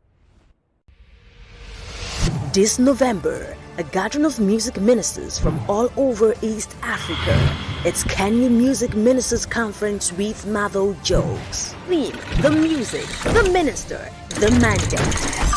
This November, a gathering of music ministers from all over East Africa. It's Kenya Music Ministers Conference with Mado Jokes. Theme, the music, the minister, the mandate.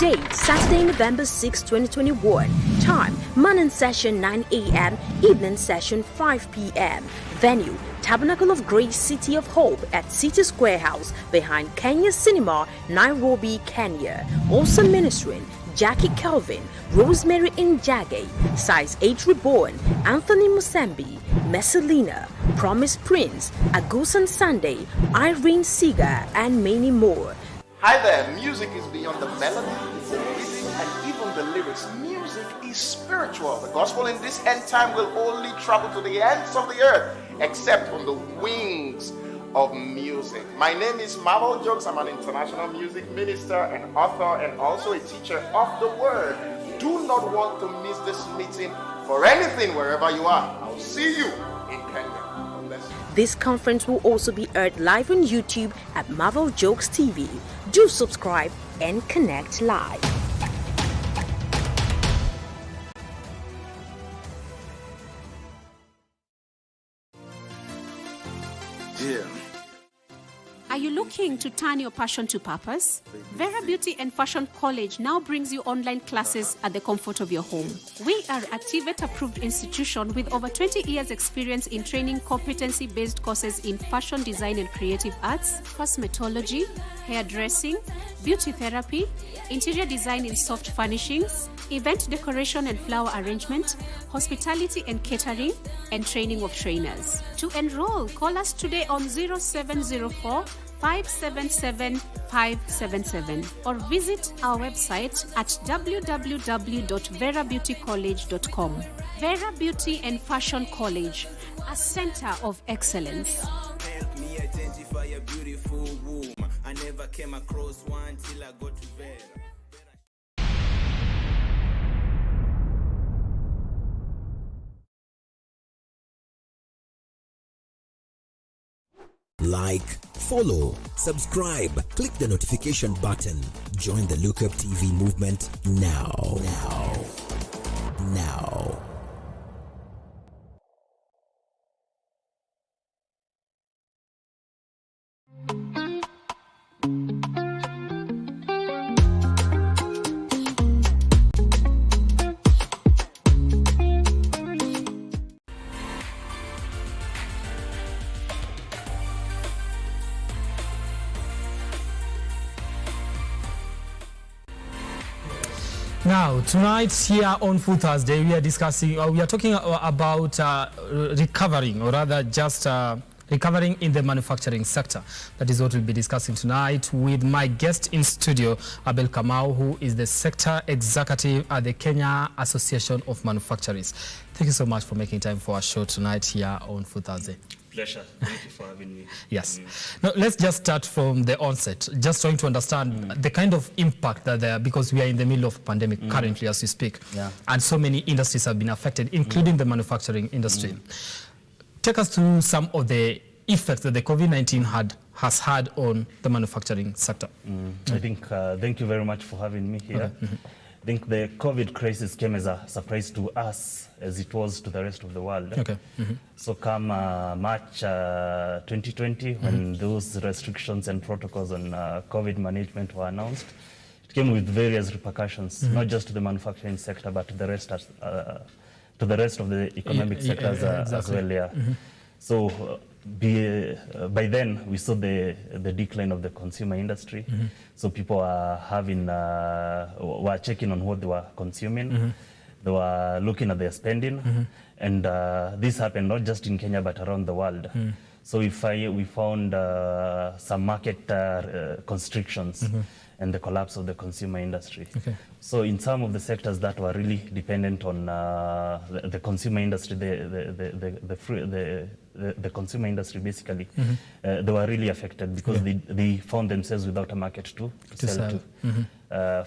Date, Saturday, November 6, 2021. Time, morning session 9 a.m., evening session 5 p.m. Venue, Tabernacle of Grace City of Hope at City Square House behind Kenya Cinema, Nairobi, Kenya. Also ministering Jackie Kelvin, Rosemary Njage, Size 8 Reborn, Anthony Musambi, Messalina, Promise Prince, Agusan Sunday, Irene Seeger, and many more. Hi there, music is beyond the melody, the rhythm, and even the lyrics. Music is spiritual. The gospel in this end time will only travel to the ends of the earth, except on the wings of music. My name is Marvel Jokes. I'm an international music minister and author and also a teacher of the word. Do not want to miss this meeting for anything wherever you are. I'll see you in Kenya. This conference will also be aired live on YouTube at Marvel Jokes TV. Do subscribe and connect live. Yeah. Are you looking to turn your passion to purpose? Vera Beauty and Fashion College now brings you online classes at the comfort of your home. We are a TVET-approved institution with over 20 years' experience in training competency-based courses in fashion design and creative arts, cosmetology, hairdressing, beauty therapy, interior design in soft furnishings, event decoration and flower arrangement, hospitality and catering, and training of trainers. To enroll, call us today on 0704 577 577 or visit our website at www.verabeautycollege.com. Vera Beauty and Fashion College, a center of excellence. Help me identify a beautiful womb. I never came across one till I got to Vera. Like, follow, subscribe, click the notification button. Join the Lookup TV movement now. Now, tonight here on Food Thursday, we are discussing, we are talking about recovering, or rather just recovering in the manufacturing sector. That is what we'll be discussing tonight with my guest in studio, Abel Kamau, who is the sector executive at the Kenya Association of Manufacturers. Thank you so much for making time for our show tonight here on Food Thursday. Pleasure. Thank you for having me. Yes. Now, let's just start from the onset, just trying to understand the kind of impact that there, because we are in the middle of a pandemic currently as we speak, and so many industries have been affected, including the manufacturing industry. Take us through some of the effects that the COVID-19 has had on the manufacturing sector. I think, thank you very much for having me here. I think the COVID crisis came as a surprise to us as it was to the rest of the world. So come March 2020, when those restrictions and protocols on COVID management were announced, it came with various repercussions, not just to the manufacturing sector, but to the rest, to the rest of the economic sectors as well. So by then, we saw the decline of the consumer industry. So people are were checking on what they were consuming. They were looking at their spending. And this happened not just in Kenya, but around the world. So we found some market constrictions and the collapse of the consumer industry. So in some of the sectors that were really dependent on the consumer industry, the consumer industry basically, they were really affected because they found themselves without a market to sell to.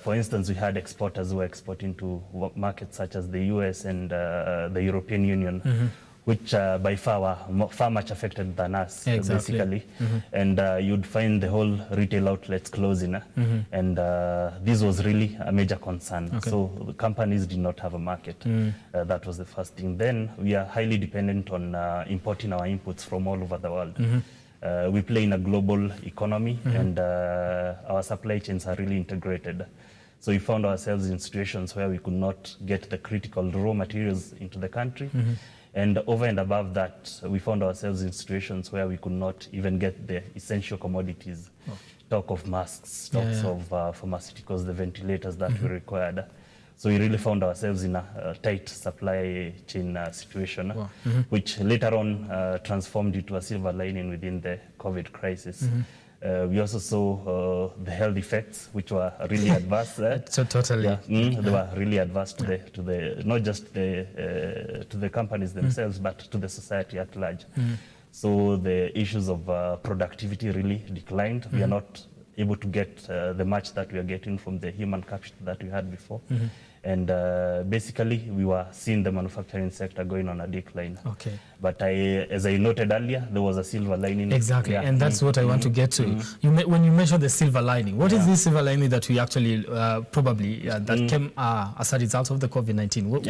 For instance, we had exporters who were exporting to markets such as the US and the European Union, which by far were far much affected than us, basically. And you'd find the whole retail outlets closing. And this was really a major concern. So the companies did not have a market. That was the first thing. Then we are highly dependent on importing our inputs from all over the world. We play in a global economy, and our supply chains are really integrated. So we found ourselves in situations where we could not get the critical raw materials into the country. And over and above that, we found ourselves in situations where we could not even get the essential commodities. Talk of masks, talks of pharmaceuticals, the ventilators that we required. So we really found ourselves in a tight supply chain situation, which later on transformed into a silver lining within the COVID crisis. We also saw the health effects, which were really adverse. So totally, they were really adverse to the not just to the companies themselves, but to the society at large. So the issues of productivity really declined. We are not able to get the much that we are getting from the human capital that we had before. And basically, we were seeing the manufacturing sector going on a decline. Okay. But as I noted earlier, there was a silver lining. Exactly, and that's what I want to get to. When you mentioned the silver lining, what is this silver lining that we actually probably that came as a result of the COVID-19?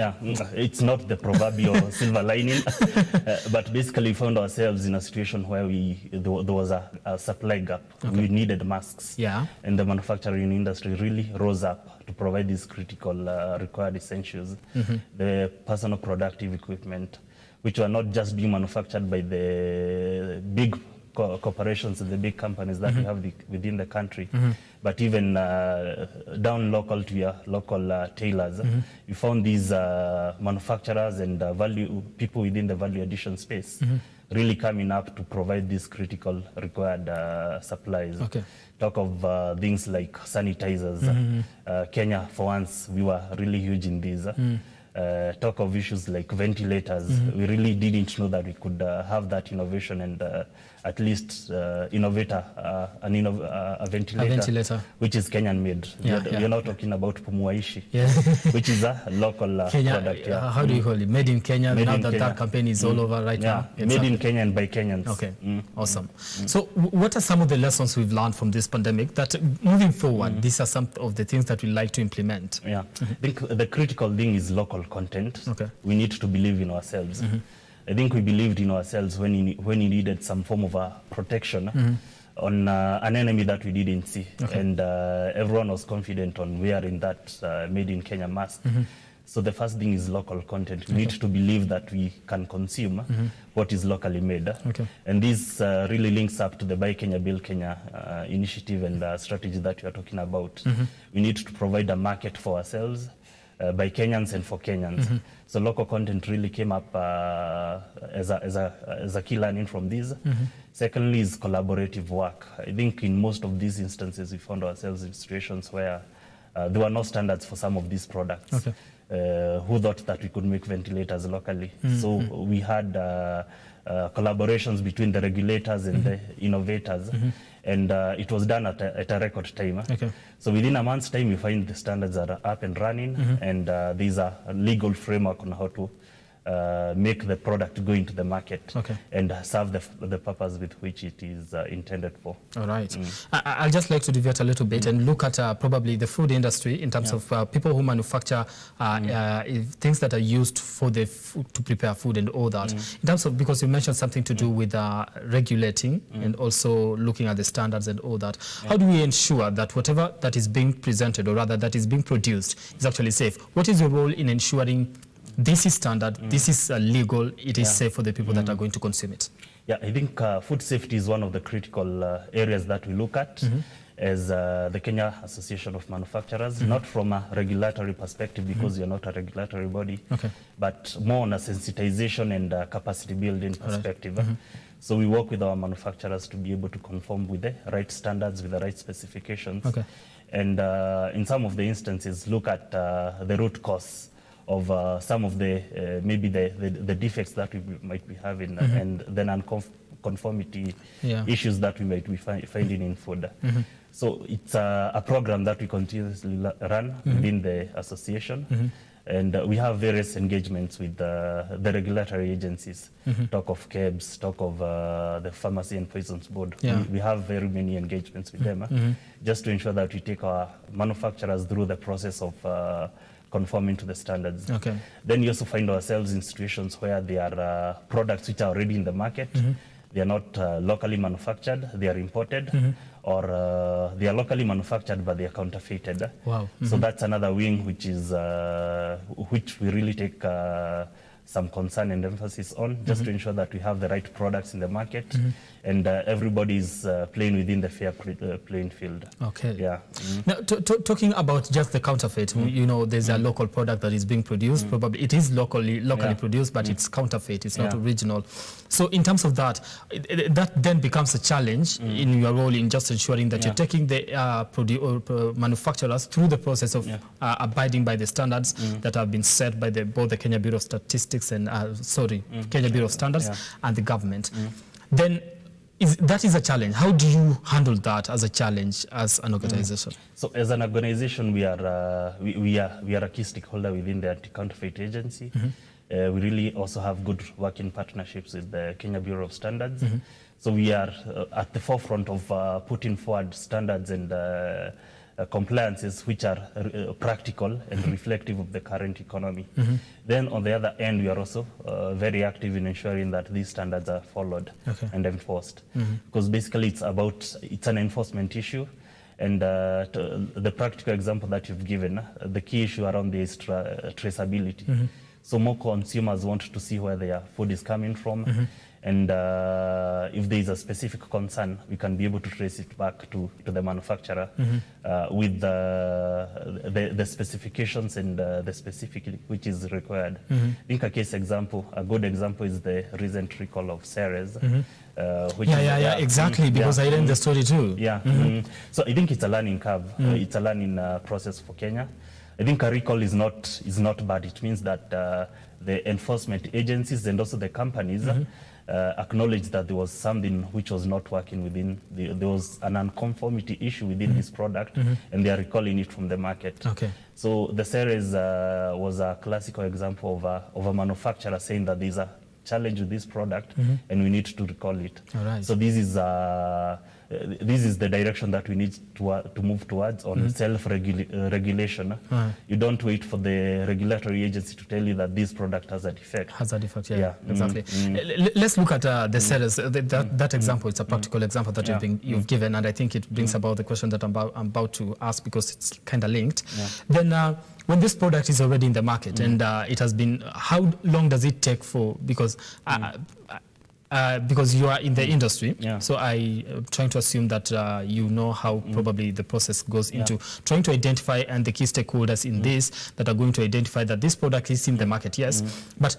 It's not the proverbial silver lining, but basically we found ourselves in a situation where there was a supply gap. We needed masks, and the manufacturing industry really rose up to provide these critical required essentials, the personal productive equipment, which were not just being manufactured by the big corporations and the big companies that we have within the country, but even down local to your local tailors. You found these manufacturers and people within the value addition space really coming up to provide these critical required supplies. Talk of things like sanitizers. Kenya, for once, we were really huge in these. Talk of issues like ventilators. We really didn't know that we could have that innovation and at least innovate a ventilator, which is Kenyan made. We're not talking about Pumuaishi, which is a local product. How do you call it? Made in Kenya. Now that campaign is all over right now. Made in Kenya and by Kenyans. Okay, awesome. So what are some of the lessons we've learned from this pandemic that moving forward, these are some of the things that we like to implement? I think the critical thing is local content. We need to believe in ourselves. I think we believed in ourselves when we needed some form of a protection on an enemy that we didn't see. And everyone was confident on wearing that made in Kenya mask. So the first thing is local content. We need to believe that we can consume what is locally made. And this really links up to the Buy Kenya, Build Kenya initiative and strategy that we are talking about. We need to provide a market for ourselves, by Kenyans and for Kenyans. So local content really came up as a key learning from this. Secondly is collaborative work. I think in most of these instances we found ourselves in situations where there were no standards for some of these products. Who thought that we could make ventilators locally? So we had collaborations between the regulators and the innovators. And it was done at a record time. So within a month's time, you find the standards are up and running, and these are a legal framework on how to make the product go into the market and serve the purpose with which it is intended for. All right. I'd just like to deviate a little bit and look at probably the food industry in terms of people who manufacture things that are used for the food, to prepare food and all that. In terms of, because you mentioned something to do with regulating and also looking at the standards and all that. How do we ensure that whatever that is being presented, or rather that is being produced, is actually safe? What is your role in ensuring this is standard, this is legal, it is safe for the people that are going to consume it? I think food safety is one of the critical areas that we look at as the Kenya Association of Manufacturers, not from a regulatory perspective because you're not a regulatory body, but more on a sensitization and capacity building perspective. So we work with our manufacturers to be able to conform with the right standards, with the right specifications. And in some of the instances, look at the root cause of some of the maybe the defects that we might be having and then unconformity issues that we might be finding in food. So it's a program that we continuously run within the association. And we have various engagements with the regulatory agencies. Talk of KEBS, talk of the Pharmacy and Poisons Board. We have very many engagements with them just to ensure that we take our manufacturers through the process of conforming to the standards. Then you also find ourselves in situations where there are products which are already in the market. They are not locally manufactured, they are imported, or they are locally manufactured but they are counterfeited. So that's another wing which is which we really take some concern and emphasis on, just to ensure that we have the right products in the market and everybody is playing within the fair playing field. Okay. Yeah. Now, talking about just the counterfeit, you know, there's a local product that is being produced. Probably it is locally produced, but it's counterfeit. It's not original. So in terms of that, that then becomes a challenge in your role in just ensuring that you're taking the manufacturers through the process of abiding by the standards that have been set by both the Kenya Bureau of Statistics and Kenya Bureau of Standards and the government. Then that is a challenge. How do you handle that as a challenge as an organization? So as an organization, we are a key stakeholder within the Anti-Counterfeit Agency. We really also have good working partnerships with the Kenya Bureau of Standards. So we are at the forefront of putting forward standards and compliances which are practical and reflective of the current economy. Then on the other end, we are also very active in ensuring that these standards are followed and enforced. Because basically it's an enforcement issue. And the practical example that you've given, the key issue around this traceability. So more consumers want to see where their food is coming from. And if there is a specific concern, we can be able to trace it back to the manufacturer with the specifications and the specific which is required. I think a good example is the recent recall of Ceres. Exactly, because I learned the story too. So I think it's a learning curve. It's a learning process for Kenya. I think a recall is not bad. It means that the enforcement agencies and also the companies acknowledge that there was something which was not working within, there was an unconformity issue within this product, and they are recalling it from the market. So the Ceres was a classical example of a manufacturer saying that there's a challenge with this product and we need to recall it. So this is the direction that we need to move towards on self-regulation. You don't wait for the regulatory agency to tell you that this product has a defect. Exactly. Let's look at the Ceres. That example, it's a practical example that you've given, and I think it brings about the question that I'm about to ask, because it's kind of linked. Then when this product is already in the market and it has been, how long does it take for, because you are in the industry, so I'm trying to assume that you know how probably the process goes into trying to identify, and the key stakeholders in this that are going to identify that this product is in the market, but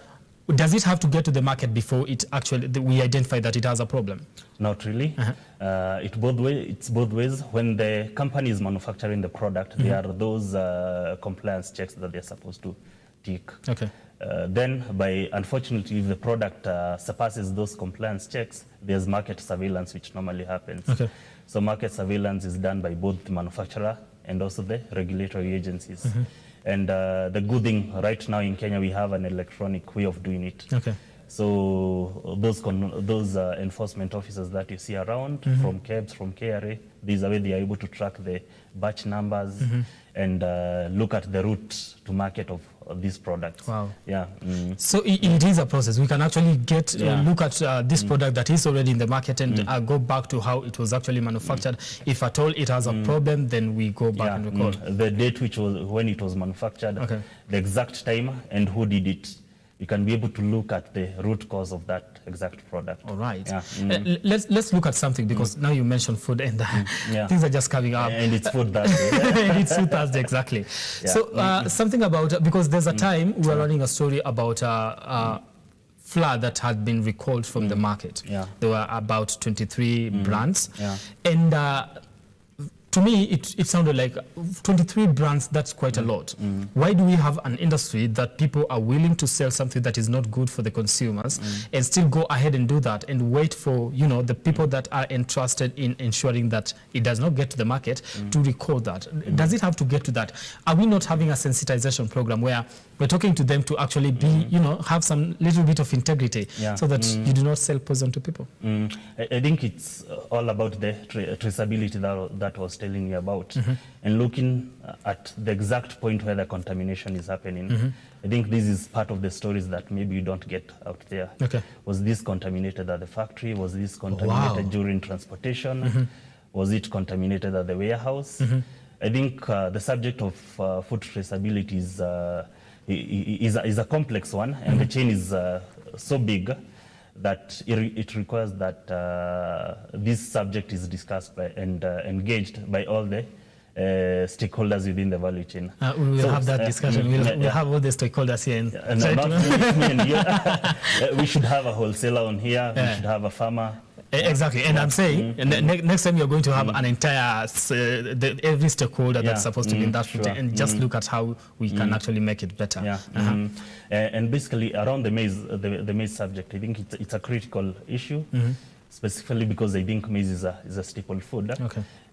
does it have to get to the market before it actually we identify that it has a problem? Not really. It's both ways. When the company is manufacturing the product, there are those compliance checks that they're supposed to tick. Then, unfortunately, if the product surpasses those compliance checks, there's market surveillance, which normally happens. So market surveillance is done by both the manufacturer and also the regulatory agencies. And the good thing right now in Kenya, we have an electronic way of doing it. So those enforcement officers that you see around, from KEBS, from KRA, these are where they are able to track the batch numbers and look at the route to market of these products. So it is a process. We can actually look at this product that is already in the market and go back to how it was actually manufactured. If at all it has a problem, then we go back and record. The date when it was manufactured, the exact time, and who did it. You can be able to look at the root cause of that exact product. Let's look at something, because now you mentioned food and things are just coming up. And it's Food Thursday. And it's Food Thursday, exactly. So something about, because there's a time we were running a story about flour that had been recalled from the market. There were about 23 brands. And to me, it sounded like 23 brands, that's quite a lot. Why do we have an industry that people are willing to sell something that is not good for the consumers and still go ahead and do that and wait for, the people that are entrusted in ensuring that it does not get to the market to record that? Does it have to get to that? Are we not having a sensitization program where we're talking to them to actually be, have some little bit of integrity so that you do not sell poison to people? I think it's all about the traceability that was telling you about, and looking at the exact point where the contamination is happening. I think this is part of the stories that maybe you don't get out there. Was this contaminated at the factory? Was this contaminated during transportation? Was it contaminated at the warehouse? I think the subject of food traceability is a complex one, and the chain is so big that it requires that this subject is discussed by and engaged by all the stakeholders within the value chain. We will have that discussion. We'll have all the stakeholders here. Not me and you. We should have a wholesaler on here. We should have a farmer. Exactly, and I'm saying next time you're going to have an entire every stakeholder that's supposed to be in that food chain, and just look at how we can actually make it better. And basically around the maize subject, I think it's a critical issue, specifically because I think maize is a staple food.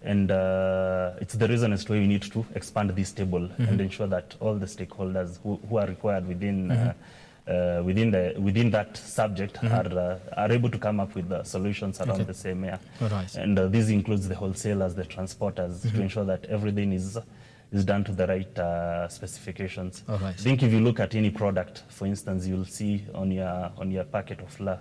And it's the reason as to why we need to expand this table and ensure that all the stakeholders who are required within within that subject are able to come up with solutions around the same area. And this includes the wholesalers, the transporters, to ensure that everything is done to the right specifications. I think if you look at any product, for instance, you'll see on your packet of flour,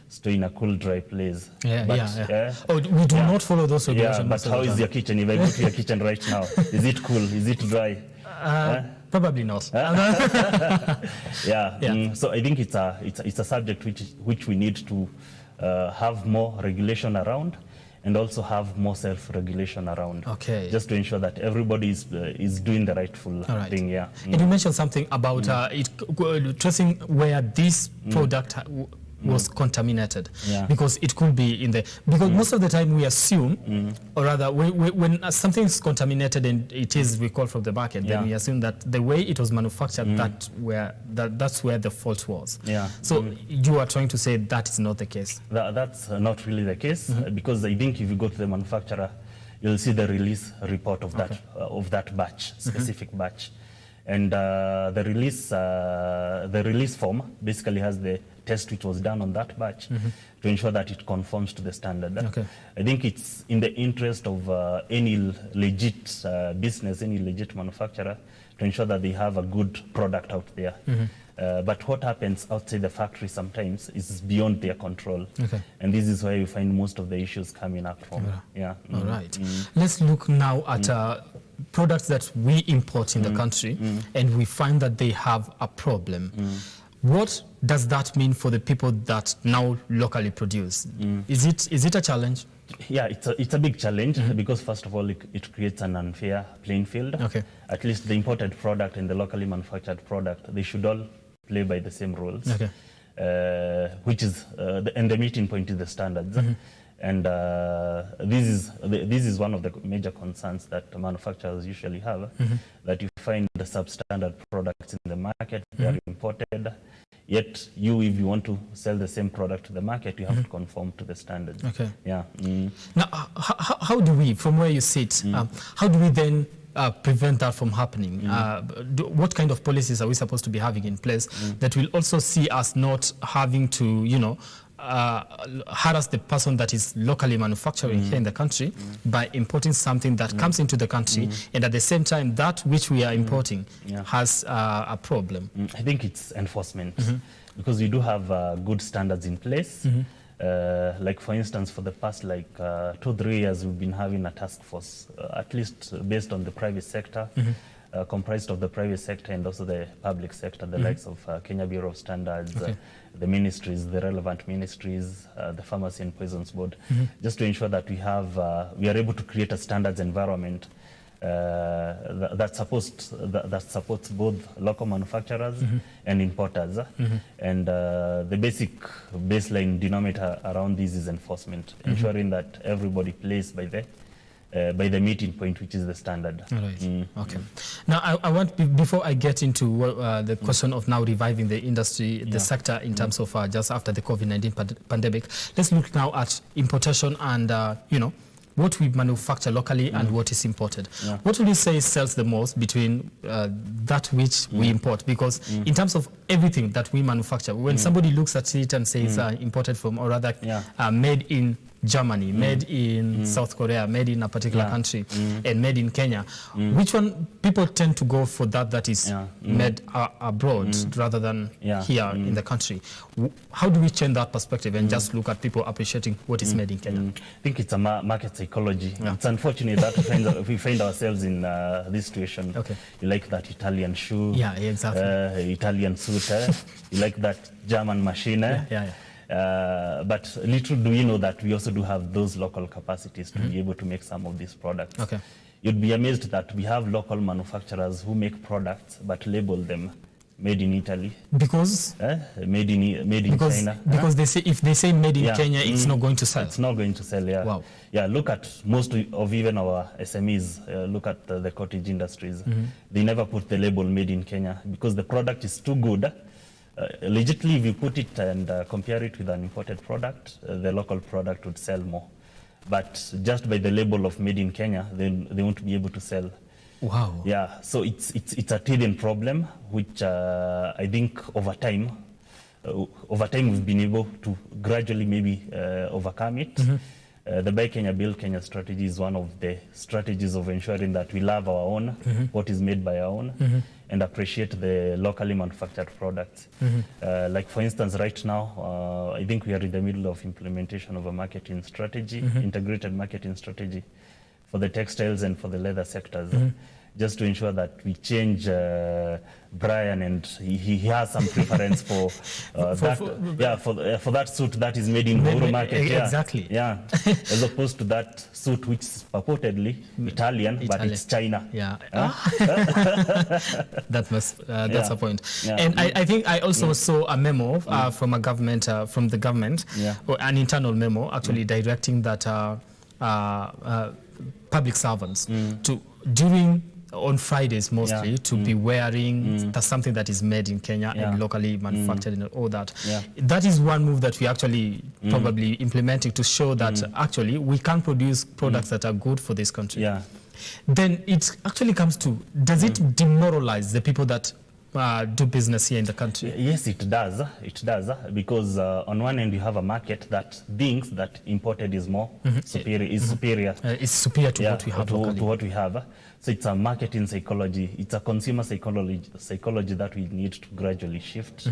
store in a cool, dry place. Oh, we do not follow those regulations. But how is your kitchen? If I go to your kitchen right now, is it cool? Is it dry? Probably not. So I think it's a subject which we need to have more regulation around, and also have more self-regulation around. Just to ensure that everybody is doing the rightful thing. And you mentioned something about tracing where this product was contaminated, because it could be in the, because most of the time we assume, or rather when something is contaminated and it is recalled from the market, then we assume that the way it was manufactured, that's where the fault was. So you are trying to say that is not the case? That's not really the case, because I think if you go to the manufacturer, you'll see the release report of that batch, specific batch. And the release form basically has the test which was done on that batch to ensure that it conforms to the standard. I think it's in the interest of any legit business, any legit manufacturer, to ensure that they have a good product out there. But what happens outside the factory sometimes is beyond their control. And this is where you find most of the issues coming up from. All right. Let's look now at products that we import in the country, and we find that they have a problem. What does that mean for the people that now locally produce? Is it a challenge? Yeah, it's a big challenge, because first of all, it creates an unfair playing field. At least the imported product and the locally manufactured product, they should all play by the same rules, which is and the meeting point is the standards. And this is one of the major concerns that manufacturers usually have, that you find the substandard products in the market, they are imported, yet if you want to sell the same product to the market, you have to conform to the standards. Now, how do we, from where you sit, how do we then prevent that from happening? What kind of policies are we supposed to be having in place that will also see us not having to, harass the person that is locally manufacturing here in the country by importing something that comes into the country, and at the same time that which we are importing has a problem? I think it's enforcement, because we do have good standards in place. Like for instance, for the past 2-3 years, we've been having a task force, at least based on the private sector, comprised of the private sector and also the public sector, the likes of Kenya Bureau of Standards, the ministries, the relevant ministries, the Pharmacy and Poisons Board, just to ensure that we are able to create a standards environment that supports both local manufacturers and importers. And the basic baseline denominator around this is enforcement, ensuring that everybody plays by the meeting point, which is the standard. Now, I want, before I get into the question of now reviving the industry, the sector in terms of just after the COVID-19 pandemic, let's look now at importation and, what we manufacture locally and what is imported. What would you say sells the most between that which we import? Because in terms of everything that we manufacture, when somebody looks at it and says imported from, or rather made in Germany, made in South Korea, made in a particular country, and made in Kenya. Which one people tend to go for that is made abroad rather than here in the country? How do we change that perspective and just look at people appreciating what is made in Kenya? I think it's a market psychology. It's unfortunate that we find ourselves in this situation. You like that Italian shoe, Italian suit, you like that German machine. But little do we know that we also do have those local capacities to be able to make some of these products. You'd be amazed that we have local manufacturers who make products but label them made in Italy. Because? Made in China. Because they say, if they say made in Kenya, it's not going to sell. It's not going to sell, Wow. Yeah, look at most of even our SMEs, look at the cottage industries. They never put the label made in Kenya because the product is too good. Legitimately, if you put it and compare it with an imported product, the local product would sell more. But just by the label of made in Kenya, they won't be able to sell. Wow. Yeah, so it's a hidden problem, which I think over time we've been able to gradually maybe overcome it. The Buy Kenya, Build Kenya strategy is one of the strategies of ensuring that we love our own, what is made by our own, and appreciate the locally manufactured products. Like for instance, right now, I think we are in the middle of implementation of a marketing strategy, integrated marketing strategy for the textiles and for the leather sectors, just to ensure that we change Brian, and he has some preference for that suit that is made in Uhuru Market. Exactly. Yeah, as opposed to that suit which is purportedly Italian, but it's China. That's a point. And I think I also saw a memo from a government, from the government, or an internal memo actually directing that public servants to on Fridays mostly to be wearing something that is made in Kenya and locally manufactured and all that. That is one move that we actually probably implementing to show that actually we can produce products that are good for this country. Then it actually comes to, does it demoralize the people that do business here in the country? Yes, it does. It does, because on one end you have a market that thinks that imported is more superior. It's superior to what we have to what we have. So it's a marketing psychology. It's a consumer psychology that we need to gradually shift.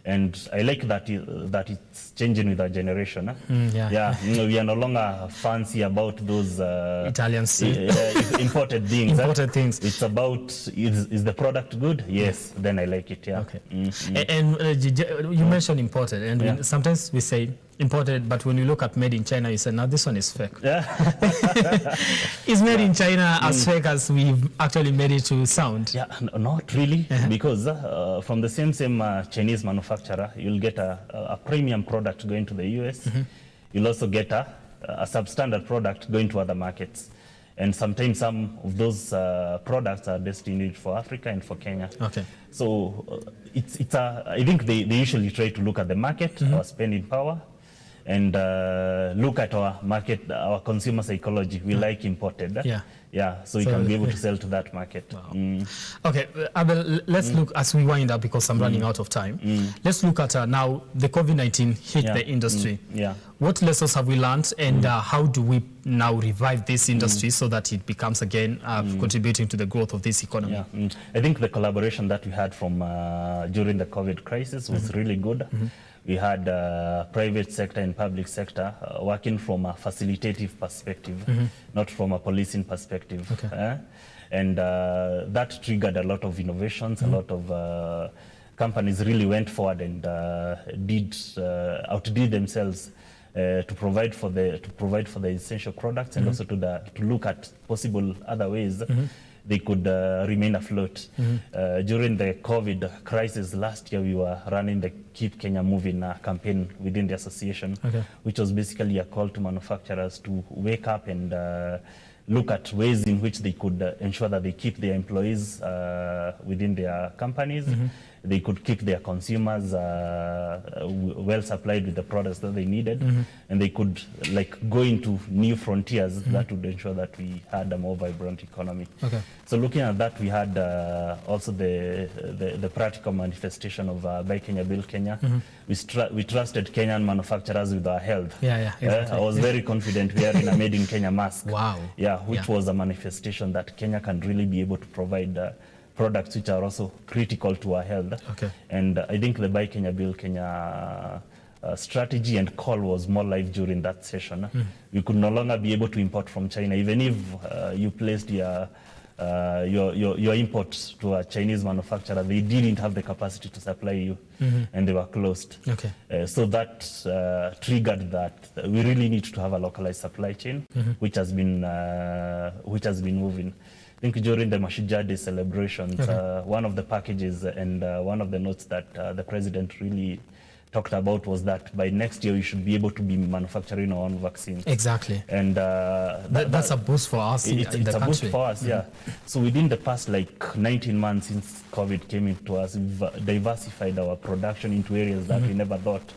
And I like that it's changing with our generation. We are no longer fancy about those Italian imported things. Imported things. It's about, is the product good? Yes, then I like it. And you mentioned imported, and sometimes we say imported, but when you look at made in China, you say, now this one is fake. Is made in China as fake as we've actually made it to sound? Not really, because from the same Chinese manufacturer, you'll get a premium product going to the US. You'll also get a substandard product going to other markets. And sometimes some of those products are destined for Africa and for Kenya. So I think they usually try to look at the market, our spending power, and look at our market, our consumer psychology. We like imported. So we can be able to sell to that market. Okay, Abel, let's look as we wind up, because I'm running out of time. Let's look at now the COVID-19 hit the industry. What lessons have we learned, and how do we now revive this industry so that it becomes again contributing to the growth of this economy? I think the collaboration that we had from during the COVID crisis was really good. We had private sector and public sector working from a facilitative perspective, not from a policing perspective. And that triggered a lot of innovations. A lot of companies really went forward and outdid themselves to provide for the essential products, and also to look at possible other ways they could remain afloat. During the COVID crisis last year, we were running the Keep Kenya Moving campaign within the association, which was basically a call to manufacturers to wake up and look at ways in which they could ensure that they keep their employees within their companies, they could keep their consumers well supplied with the products that they needed, and they could like go into new frontiers that would ensure that we had a more vibrant economy. Okay. So looking at that, we had also the practical manifestation of Buy Kenya, Build Kenya. We trusted Kenyan manufacturers with our health. Yeah, exactly. I was very confident wearing a Made in Kenya mask. Wow. Yeah, which was a manifestation that Kenya can really be able to provide products which are also critical to our health. Okay. And I think the Buy Kenya, Build Kenya strategy and call was more live during that session. We could no longer be able to import from China, even if you placed your imports to a Chinese manufacturer. They didn't have the capacity to supply you, and they were closed. Okay. So that triggered that we really need to have a localized supply chain, which has been moving. I think during the Mashujaa Day celebrations, one of the packages and one of the notes that the president really talked about was that by next year we should be able to be manufacturing our own vaccines. Exactly. And that's a boost for us in the country. It's a boost for us, yeah. So within the past 19 months since COVID came into us, we've diversified our production into areas that we never thought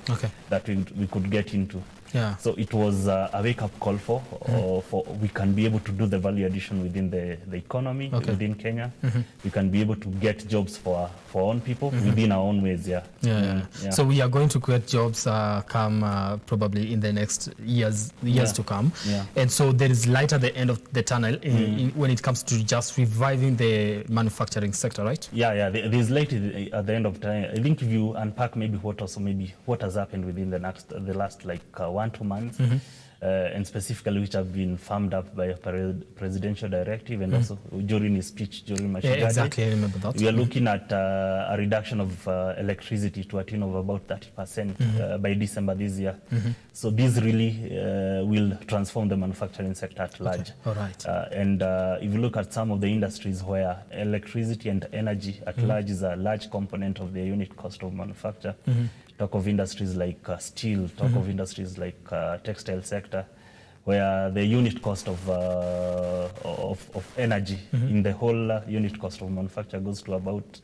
that we could get into. Yeah. So it was a wake-up call for we can be able to do the value addition within the economy within Kenya. We can be able to get jobs for our own people within our own ways. Yeah. So we are going to create jobs come probably in the next years to come. Yeah. And so there is light at the end of the tunnel when it comes to just reviving the manufacturing sector, right? Yeah. There's light at the end of the tunnel. I think if you unpack maybe what has happened within the last 1-2 months, and specifically which have been firmed up by a presidential directive and also during his speech during Mashujaa Day. Exactly, I remember that. We are looking at a reduction of electricity to a tune of about 30% by December this year. So this really will transform the manufacturing sector at large. All right. And if you look at some of the industries where electricity and energy at large is a large component of the unit cost of manufacture, talk of industries like steel, talk of industries like textile sector, where the unit cost of energy in the whole unit cost of manufacture goes to about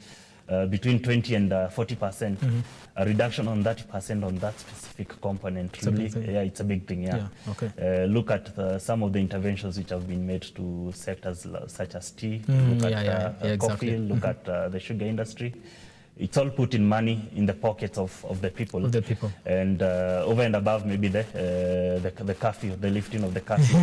between 20 and 40%. A reduction on 30% on that specific component, really, it's a big thing. Look at some of the interventions which have been made to sectors such as tea, look at coffee, look at the sugar industry. It's all putting money in the pockets of the people. And over and above maybe the curfew, the lifting of the curfew.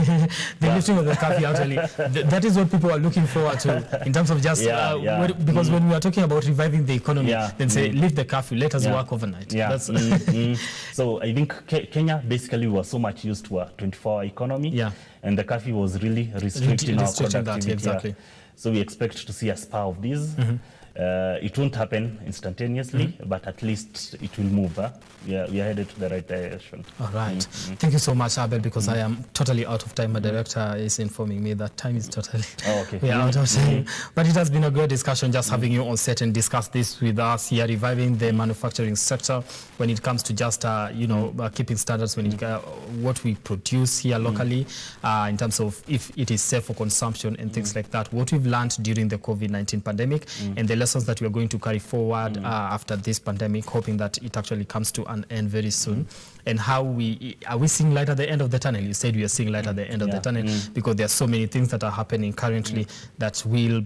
Lifting of the curfew, actually, that is what people are looking forward to in terms of just, because when we are talking about reviving the economy, then say, lift the curfew, let us work overnight. So I think Kenya, basically, we were so much used to a 24-hour economy, and the curfew was really restricting our productivity. So we expect to see a spur of this. It won't happen instantaneously, but at least it will move. We are headed to the right direction. All right. Thank you so much, Abel, because I am totally out of time. My director is informing me that time is totally we are out of time. But it has been a great discussion just having you on set and discuss this with us here, reviving the manufacturing sector when it comes to just, keeping standards when what we produce here locally in terms of if it is safe for consumption and things like that. What we've learned during the COVID-19 pandemic and the lessons that we are going to carry forward after this pandemic, hoping that it actually comes to an end very soon. And how are we seeing light at the end of the tunnel? You said we are seeing light at the end of the tunnel because there are so many things that are happening currently that will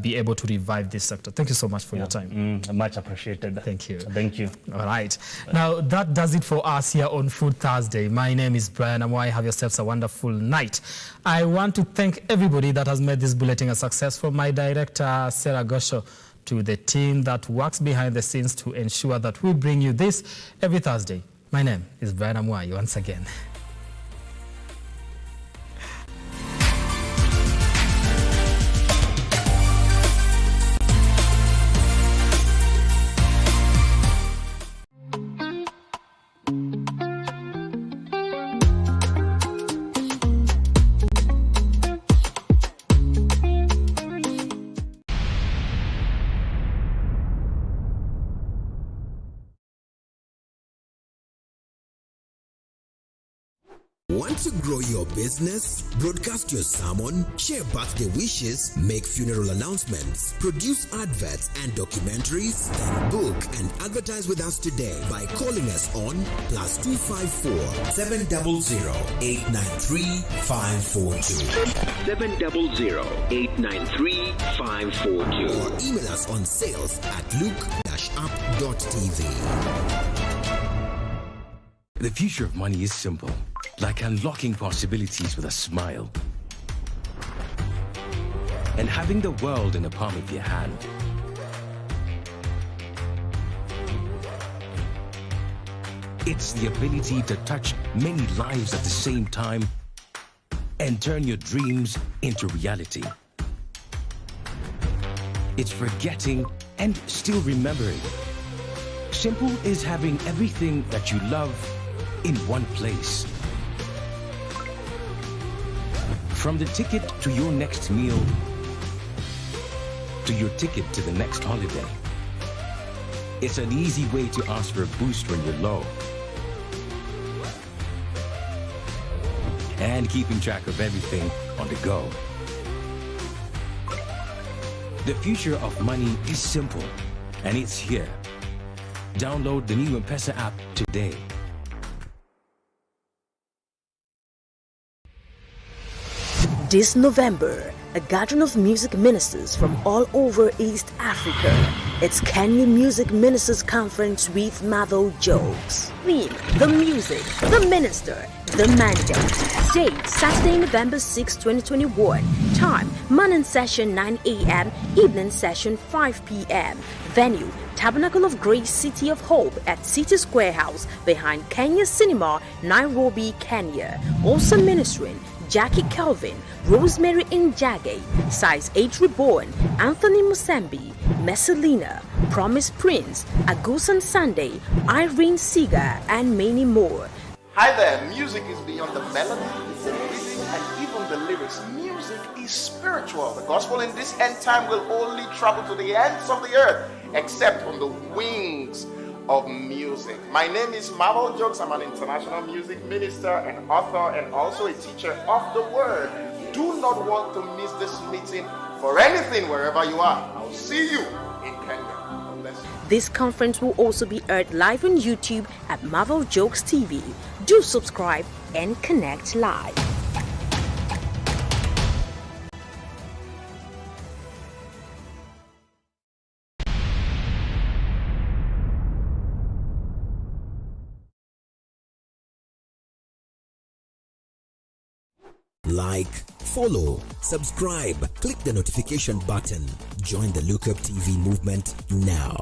be able to revive this sector. Thank you so much for your time. Much appreciated. Thank you. Thank you. All right. Now, that does it for us here on Food Thursday. My name is Brian Amwai. Have yourselves a wonderful night. I want to thank everybody that has made this bulletin a success, from my director, Sarah Gosho, to the team that works behind the scenes to ensure that we bring you this every Thursday. My name is Brian Amwai once again. Want to grow your business? Broadcast your sermon, share birthday wishes, make funeral announcements, produce adverts and documentaries? Then book and advertise with us today by calling us on +254 700 893 542 700 893 542 or email us on sales@luke-up.tv. The future of money is simple, like unlocking possibilities with a smile and having the world in the palm of your hand. It's the ability to touch many lives at the same time and turn your dreams into reality. It's forgetting and still remembering. Simple is having everything that you love in one place. From the ticket to your next meal, to your ticket to the next holiday. It's an easy way to ask for a boost when you're low. And keeping track of everything on the go. The future of money is simple, and it's here. Download the new M-Pesa app today. This November, a gathering of music ministers from all over East Africa. It's Kenya Music Ministers Conference with Mavo Jokes. Theme: the music, the minister, the mandate. Date: Saturday, November 6, 2021. Time: morning session 9 a.m., evening session 5 p.m. Venue: Tabernacle of Grace City of Hope at City Square House behind Kenya Cinema, Nairobi, Kenya. Also ministering: Jackie Kelvin, Rosemary Njage, Size 8 Reborn, Anthony Musambi, Messalina, Promise Prince, Agusan Sunday, Irene Seeger, and many more. Hi there, music is beyond the melody, the rhythm, and even the lyrics. Music is spiritual. The gospel in this end time will only travel to the ends of the earth, except on the wings of music. My name is Mavo Jokes. I'm an international music minister and author and also a teacher of the word. Do not want to miss this meeting for anything wherever you are. I'll see you in Kenya. God bless you. This conference will also be aired live on YouTube at Mavo Jokes TV. Do subscribe and connect live. Like, follow, subscribe, click the notification button. Join the Look Up TV movement now.